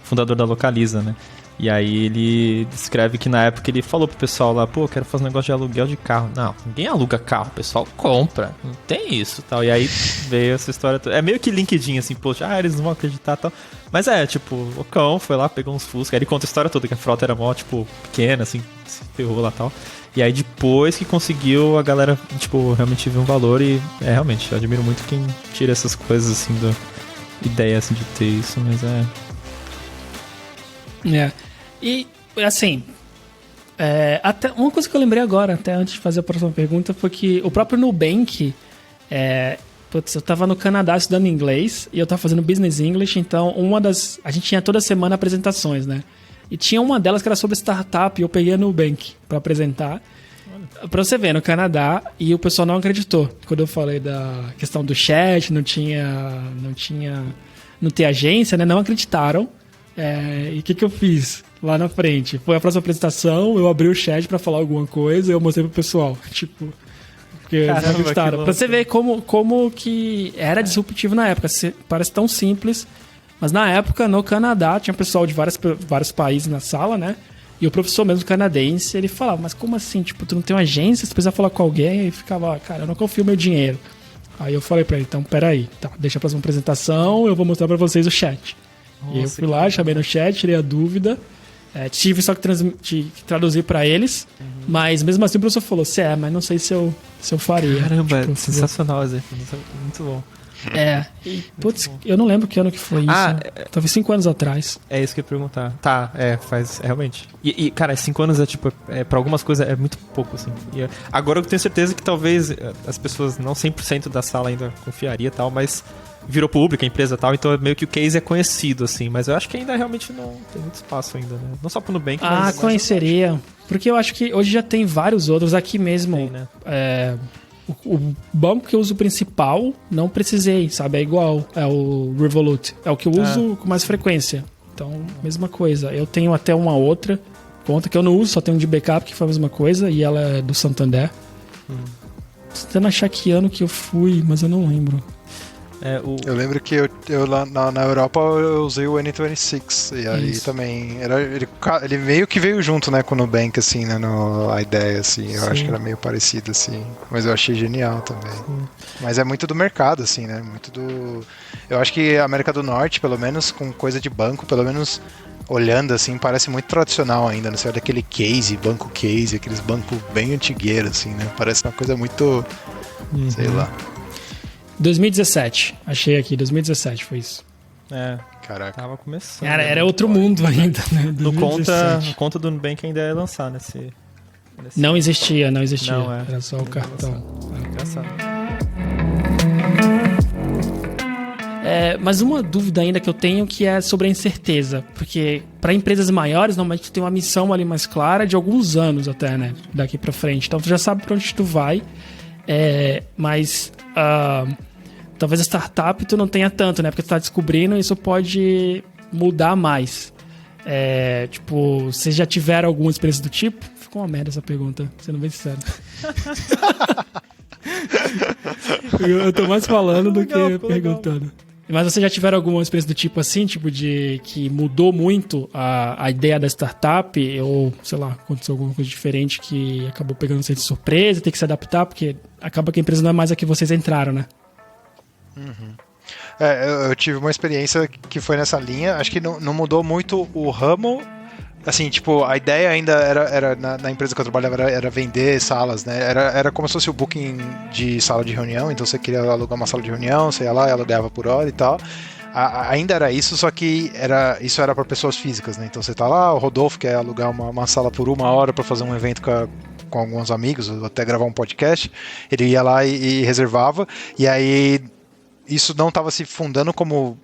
fundador da Localiza, né? E aí ele descreve que na época ele falou pro pessoal lá, pô, quero fazer um negócio de aluguel de carro. Não, ninguém aluga carro, o pessoal compra. Não tem isso, tal. E aí veio essa história toda. É meio que LinkedIn, assim, poxa, eles não vão acreditar, tal. Mas tipo, o cão foi lá, pegou uns Fusca. Aí ele conta a história toda, que a frota era mó, tipo, pequena, assim, se ferrou lá, tal. E aí depois que conseguiu, a galera, tipo, realmente viu um valor e, realmente, eu admiro muito quem tira essas coisas, assim, da ideia, assim, de ter isso, mas E, assim, até uma coisa que eu lembrei agora, até antes de fazer a próxima pergunta, foi que o próprio Nubank, eu tava no Canadá estudando inglês e eu tava fazendo Business English, então a gente tinha toda semana apresentações, né? E tinha uma delas que era sobre startup e eu peguei a Nubank pra apresentar. Pra você ver, no Canadá, e o pessoal não acreditou. Quando eu falei da questão do chat, não ter agência, né? Não acreditaram. E o que eu fiz lá na frente? Foi a próxima apresentação, eu abri o chat pra falar alguma coisa e eu mostrei pro pessoal. Tipo, porque eles não acreditaram. Pra você ver como que era disruptivo na época. Parece tão simples, mas na época, no Canadá, tinha pessoal de vários países na sala, né? E o professor mesmo canadense, ele falava, mas como assim? Tipo, tu não tem uma agência, você precisa falar com alguém? E ficava, cara, eu não confio meu dinheiro. Aí eu falei pra ele, então, peraí, tá, deixa a próxima apresentação, eu vou mostrar pra vocês o chat. Nossa, e eu fui lá, chamei no chat, tirei a dúvida. Tive só que traduzir pra eles. Mas mesmo assim o professor falou, mas não sei se eu faria. Caramba, tipo, sensacional, Zé. Muito bom. Putz, eu não lembro que ano que foi isso. Talvez 5 anos atrás. É isso que eu ia perguntar. Tá, faz, realmente. E cara, 5 anos tipo, pra algumas coisas é muito pouco, assim. Agora eu tenho certeza que talvez as pessoas, não 100% da sala ainda confiaria e tal, mas virou pública, a empresa e tal, então meio que o case é conhecido, assim, mas eu acho que ainda realmente não tem muito espaço ainda, né? Não só pro Nubank, mas... conheceria. Porque eu acho que hoje já tem vários outros aqui mesmo. Tem, né? O banco que eu uso principal, não precisei, sabe? É igual, é o Revolut. É o que eu uso com mais frequência. Então, mesma coisa. Eu tenho até uma outra conta que eu não uso, só tenho um de backup que foi a mesma coisa, e ela é do Santander. Tô tentando achar que ano que eu fui, mas eu não lembro. Eu lembro que eu lá na Europa eu usei o N26 e aí também ele meio que veio junto, né, com o Nubank, assim, né, a ideia, assim, eu acho que era meio parecido, assim, mas eu achei genial também. Mas é muito do mercado, assim, né, eu acho que a América do Norte, pelo menos com coisa de banco, pelo menos olhando, assim, parece muito tradicional ainda, né, você olha aquele case, banco case, aqueles bancos bem antigueiros, assim, né, parece uma coisa muito, sei lá. 2017, achei aqui, 2017 foi isso. Caraca. Tava começando. Cara, era outro mundo ainda, né? No conta do Nubank ainda ia lançar nesse... Não existia. Não, era só o cartão. Engraçado. Mas uma dúvida ainda que eu tenho que é sobre a incerteza, porque para empresas maiores, normalmente tu tem uma missão ali mais clara de alguns anos até, né? Daqui pra frente. Então tu já sabe pra onde tu vai, mas... talvez a startup tu não tenha tanto, né? Porque tu tá descobrindo e isso pode mudar mais. Tipo, vocês já tiveram alguma experiência do tipo? Ficou uma merda essa pergunta, sendo bem sincero. Eu tô mais falando do que perguntando. Mas vocês já tiveram alguma experiência do tipo assim? Tipo de que mudou muito a ideia da startup? Ou, sei lá, aconteceu alguma coisa diferente que acabou pegando vocês de surpresa, tem que se adaptar? Porque acaba que a empresa não é mais a que vocês entraram, né? Eu tive uma experiência que foi nessa linha. Acho que não mudou muito o ramo, Assim, tipo, a ideia ainda era na empresa que eu trabalhava, era vender salas, né? Era como se fosse o booking de sala de reunião, então você queria alugar uma sala de reunião, você ia lá e alugava por hora e tal. Ainda era isso, só que isso era para pessoas físicas, né? Então você tá lá, o Rodolfo quer alugar uma sala por 1 hora para fazer um evento com alguns amigos, ou até gravar um podcast, ele ia lá e reservava, e aí isso não estava se fundando como...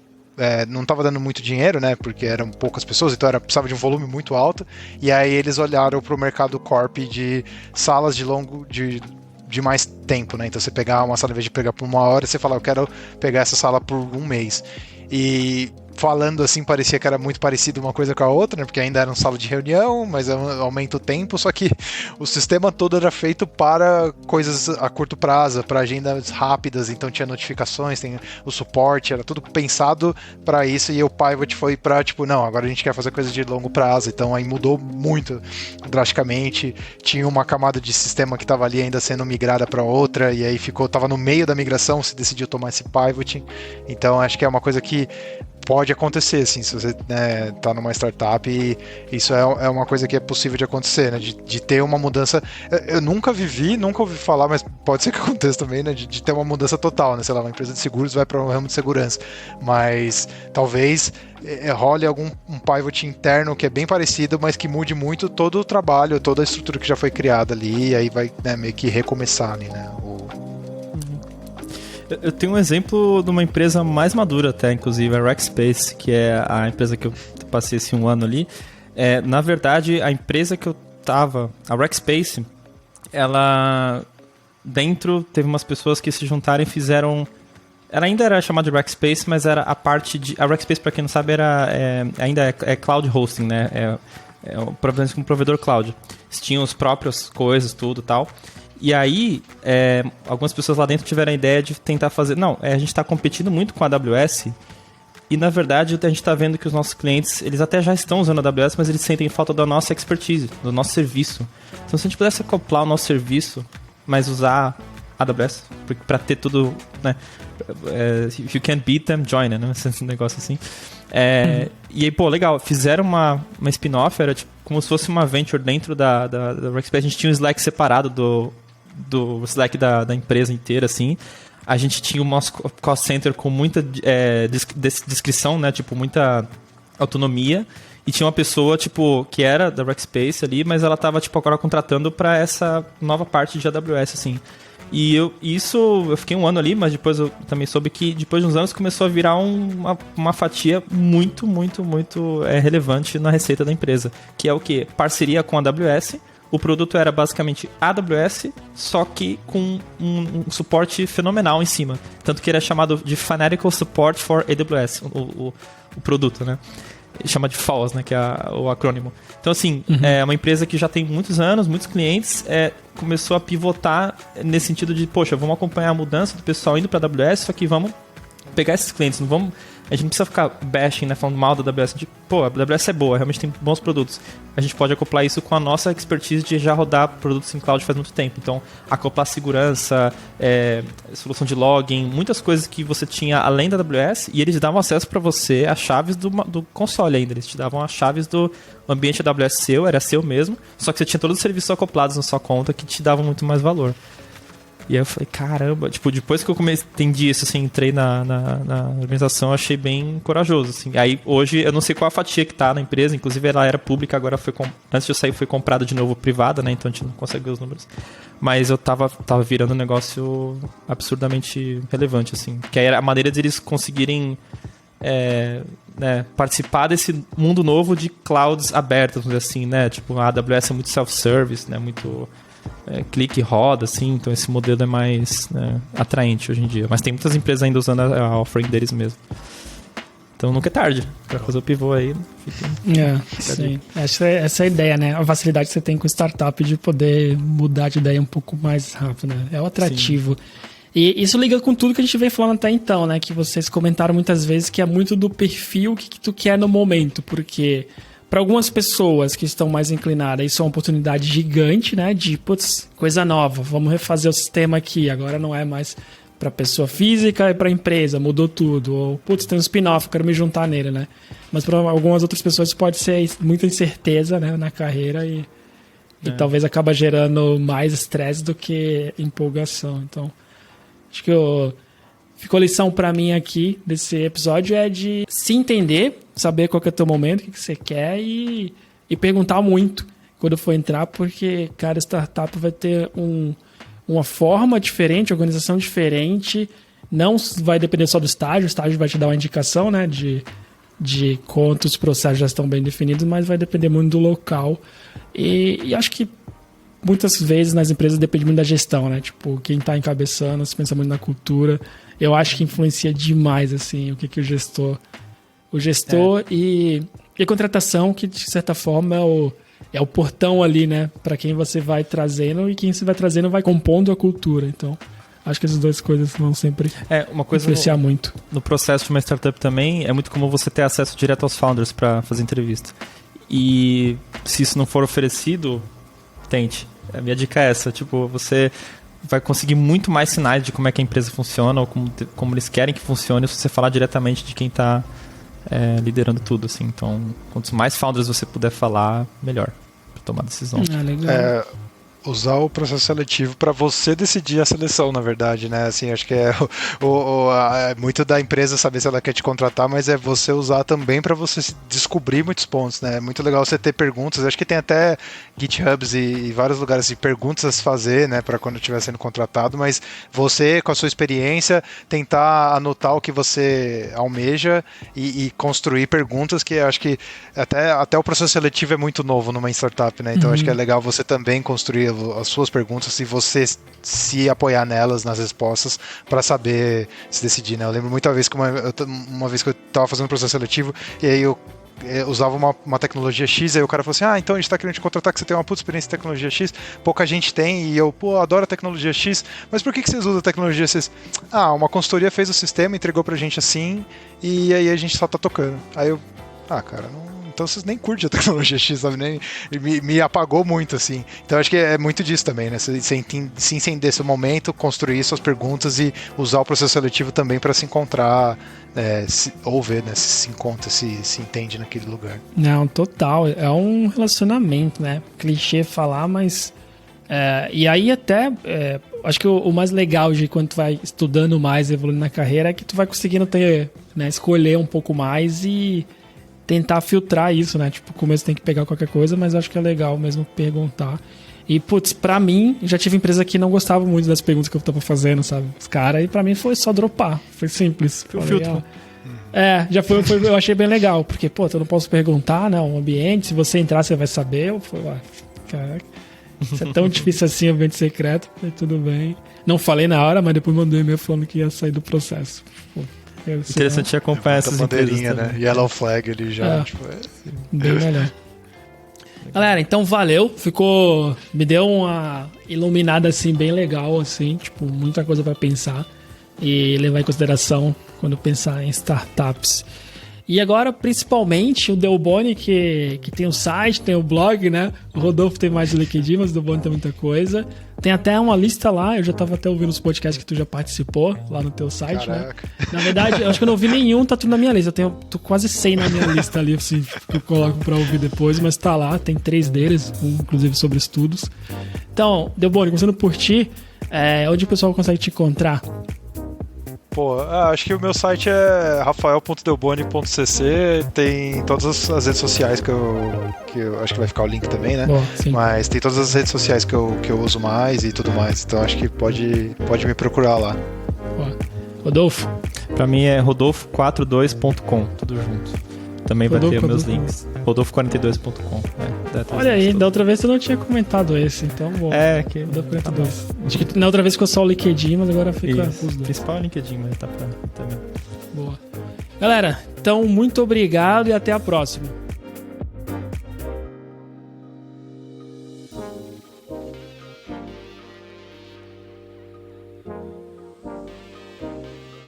não estava dando muito dinheiro, né? Porque eram poucas pessoas, então precisava de um volume muito alto. E aí eles olharam para o mercado corp de salas de mais tempo, né? Então você pegar uma sala, em vez de pegar por 1 hora, você fala, eu quero pegar essa sala por 1 mês. E falando assim, parecia que era muito parecido uma coisa com a outra, né? Porque ainda era uma sala de reunião, mas aumenta o tempo, só que o sistema todo era feito para coisas a curto prazo, para agendas rápidas, então tinha notificações, tem o suporte, era tudo pensado para isso, e o Pivot foi para, tipo, não, agora a gente quer fazer coisas de longo prazo, então aí mudou muito drasticamente, tinha uma camada de sistema que estava ali ainda sendo migrada para outra, e aí tava no meio da migração, se decidiu tomar esse Pivoting, então acho que é uma coisa que pode acontecer, assim, se você tá numa startup, e isso é uma coisa que é possível de acontecer, né, de ter uma mudança. Eu nunca ouvi falar, mas pode ser que aconteça também, né, de ter uma mudança total, né, sei lá, uma empresa de seguros vai para um ramo de segurança, mas talvez role um pivot interno que é bem parecido, mas que mude muito todo o trabalho, toda a estrutura que já foi criada ali, e aí vai, né, meio que recomeçar ali, né, Eu tenho um exemplo de uma empresa mais madura até, inclusive, a Rackspace, que é a empresa que eu passei esse 1 ano ali. Na verdade, a empresa que eu tava, a Rackspace, ela... Dentro, teve umas pessoas que se juntaram e fizeram... Ela ainda era chamada de Rackspace, mas era a parte de... A Rackspace, para quem não sabe, ainda é cloud hosting, né? É um provedor cloud. Eles tinham as próprias coisas, tudo e tal... E aí, algumas pessoas lá dentro tiveram a ideia de tentar fazer... Não, a gente está competindo muito com a AWS e, na verdade, a gente está vendo que os nossos clientes, eles até já estão usando a AWS, mas eles sentem falta da nossa expertise, do nosso serviço. Então, se a gente pudesse acoplar o nosso serviço, mas usar a AWS, para ter tudo... Né, if you can't beat them, join, né? Esse negócio assim. E aí, pô, legal, fizeram uma spin-off, era tipo como se fosse uma venture dentro da Rackspace. A gente tinha um Slack separado do Slack da empresa inteira, assim. A gente tinha o nosso cost center com muita descrição, né? Tipo, muita autonomia. E tinha uma pessoa, tipo, que era da Rackspace ali, mas ela tava, tipo, agora contratando para essa nova parte de AWS, assim. E eu fiquei 1 ano ali, mas depois eu também soube que depois de uns anos começou a virar uma fatia muito, muito, muito relevante na receita da empresa. Que é o quê? Parceria com a AWS. O produto era basicamente AWS, só que com um suporte fenomenal em cima. Tanto que ele é chamado de Fanatical Support for AWS, o produto, né? Chama de FAWS, né, que é o acrônimo. Então, assim, é uma empresa que já tem muitos anos, muitos clientes, começou a pivotar nesse sentido de, poxa, vamos acompanhar a mudança do pessoal indo para a AWS, só que vamos pegar esses clientes, não vamos... A gente não precisa ficar bashing, né, falando mal da AWS. Pô, a AWS é boa, realmente tem bons produtos. A gente pode acoplar isso com a nossa expertise de já rodar produtos em cloud faz muito tempo. Então, acoplar segurança, solução de login, muitas coisas que você tinha além da AWS, e eles davam acesso para você as chaves do console ainda. Eles te davam as chaves do ambiente AWS seu, era seu mesmo, só que você tinha todos os serviços acoplados na sua conta que te davam muito mais valor. E aí eu falei, caramba, tipo, depois que eu entendi isso, assim, entrei na organização, eu achei bem corajoso, assim. Aí hoje eu não sei qual a fatia que tá na empresa, inclusive ela era pública, agora antes de eu sair foi comprada de novo privada, né, então a gente não consegue ver os números. Mas eu tava virando um negócio absurdamente relevante, assim, que aí era a maneira de eles conseguirem participar desse mundo novo de clouds abertas, vamos dizer assim, né, tipo, a AWS é muito self-service, né, muito... clique e roda, assim, então esse modelo é mais atraente hoje em dia. Mas tem muitas empresas ainda usando a offering deles mesmo. Então nunca é tarde para fazer o pivô aí. Sim. Essa é a ideia, né? A facilidade que você tem com startup de poder mudar de ideia um pouco mais rápido, né? É o atrativo. Sim. E isso liga com tudo que a gente vem falando até então, né? Que vocês comentaram muitas vezes que é muito do perfil que tu quer no momento, porque... Para algumas pessoas que estão mais inclinadas, isso é uma oportunidade gigante, né? De, putz, coisa nova, vamos refazer o sistema aqui. Agora não é mais pra pessoa física e pra empresa, mudou tudo. Ou, putz, tem um spin-off, quero me juntar nele, né? Mas para algumas outras pessoas pode ser muita incerteza, né, na carreira e talvez acaba gerando mais estresse do que empolgação. Então, acho que ficou a lição pra mim aqui desse episódio é de se entender, saber qual que é o teu momento, o que você quer e perguntar muito quando for entrar, porque cada startup vai ter uma forma diferente, organização diferente, não vai depender só do estágio, o estágio vai te dar uma indicação, né, de quantos processos já estão bem definidos, mas vai depender muito do local. E acho que muitas vezes nas empresas depende muito da gestão, né? Tipo, quem está encabeçando, se pensa muito na cultura. Eu acho que influencia demais, assim, o que o gestor... O gestor e a contratação, que de certa forma é o portão ali, né? Para quem você vai trazendo e quem você vai trazendo vai compondo a cultura. Então, acho que essas duas coisas vão sempre uma coisa influenciar muito. No processo de uma startup também, é muito comum você ter acesso direto aos founders para fazer entrevista. E se isso não for oferecido, tente. A minha dica é essa. Tipo, você vai conseguir muito mais sinais de como é que a empresa funciona ou como eles querem que funcione se você falar diretamente de quem está liderando tudo. Assim. Então, quantos mais founders você puder falar, melhor para tomar decisão. Legal. Usar o processo seletivo para você decidir a seleção, na verdade, né? Assim, acho que é muito da empresa saber se ela quer te contratar, mas é você usar também para você descobrir muitos pontos, né? É muito legal você ter perguntas. Acho que tem até GitHubs e vários lugares de perguntas a se fazer, né? Para quando estiver sendo contratado, mas você, com a sua experiência, tentar anotar o que você almeja e construir perguntas que acho que até o processo seletivo é muito novo numa startup, né? Então acho que é legal você também construir as suas perguntas e você se apoiar nelas, nas respostas, para saber se decidir, né? Eu lembro muita vez que uma vez que eu estava fazendo um processo seletivo e aí eu usava uma tecnologia X, aí o cara falou assim, então a gente está querendo te contratar que você tem uma puta experiência em tecnologia X, pouca gente tem, e eu, adoro a tecnologia X, mas por que vocês usam a tecnologia X? Uma consultoria fez o sistema, entregou pra gente assim, e aí a gente só tá tocando. Aí eu, cara, então vocês nem curtem a tecnologia X, sabe? Nem, me apagou muito, assim. Então acho que é muito disso também, né? Você se entender seu momento, construir suas perguntas e usar o processo seletivo também para se encontrar, ou ver, né? Se encontra, se entende naquele lugar. Não, total. É um relacionamento, né? Clichê falar, mas... e aí até... acho que o mais legal de quando tu vai estudando mais, evoluindo na carreira, é que tu vai conseguindo escolher um pouco mais e... tentar filtrar isso, né? Tipo, no começo tem que pegar qualquer coisa, mas eu acho que é legal mesmo perguntar. E, putz, pra mim, já tive empresa que não gostava muito das perguntas que eu tava fazendo, sabe? Os caras, e pra mim foi só dropar. Foi simples. Foi o filtro. Já foi, eu achei bem legal, porque, eu não posso perguntar, né? Um ambiente, se você entrar, você vai saber. Eu falei, caraca, isso é tão difícil assim, ambiente secreto. Falei, tudo bem. Não falei na hora, mas depois mandei um e-mail falando que ia sair do processo. Interessante acompanhar essas empresas, né? Yellow flag ali já. Bem melhor. Galera, então valeu. Me deu uma iluminada assim bem legal, assim, tipo, muita coisa para pensar e levar em consideração quando pensar em startups. E agora, principalmente, o Delboni, que tem o site, tem o blog, né? O Rodolfo tem mais do LinkedIn, mas o Delboni tem muita coisa. Tem até uma lista lá, eu já tava até ouvindo os podcasts que tu já participou lá no teu site, Caraca. né? Na verdade, eu acho que eu não ouvi nenhum, tá tudo na minha lista. Tô quase 100 na minha lista ali, assim, que eu coloco pra ouvir depois, mas tá lá, tem 3 deles, um, inclusive sobre estudos. Então, Delboni, começando por ti, onde o pessoal consegue te encontrar? Acho que o meu site é rafael.delboni.cc, tem todas as redes sociais que eu acho que vai ficar o link também, né? Boa, mas tem todas as redes sociais que eu uso mais e tudo mais, então acho que pode me procurar lá. Boa. Rodolfo? Pra mim é rodolfo42.com, tudo junto. Também vai ter meus links. Rodolfo42.com. Olha aí, da outra vez você não tinha comentado esse, então bom. Que Rodolfo 42. Acho que na outra vez ficou só o LinkedIn, mas agora fica os dois. O principal é o LinkedIn, mas tá pra também. Boa. Galera, então muito obrigado e até a próxima.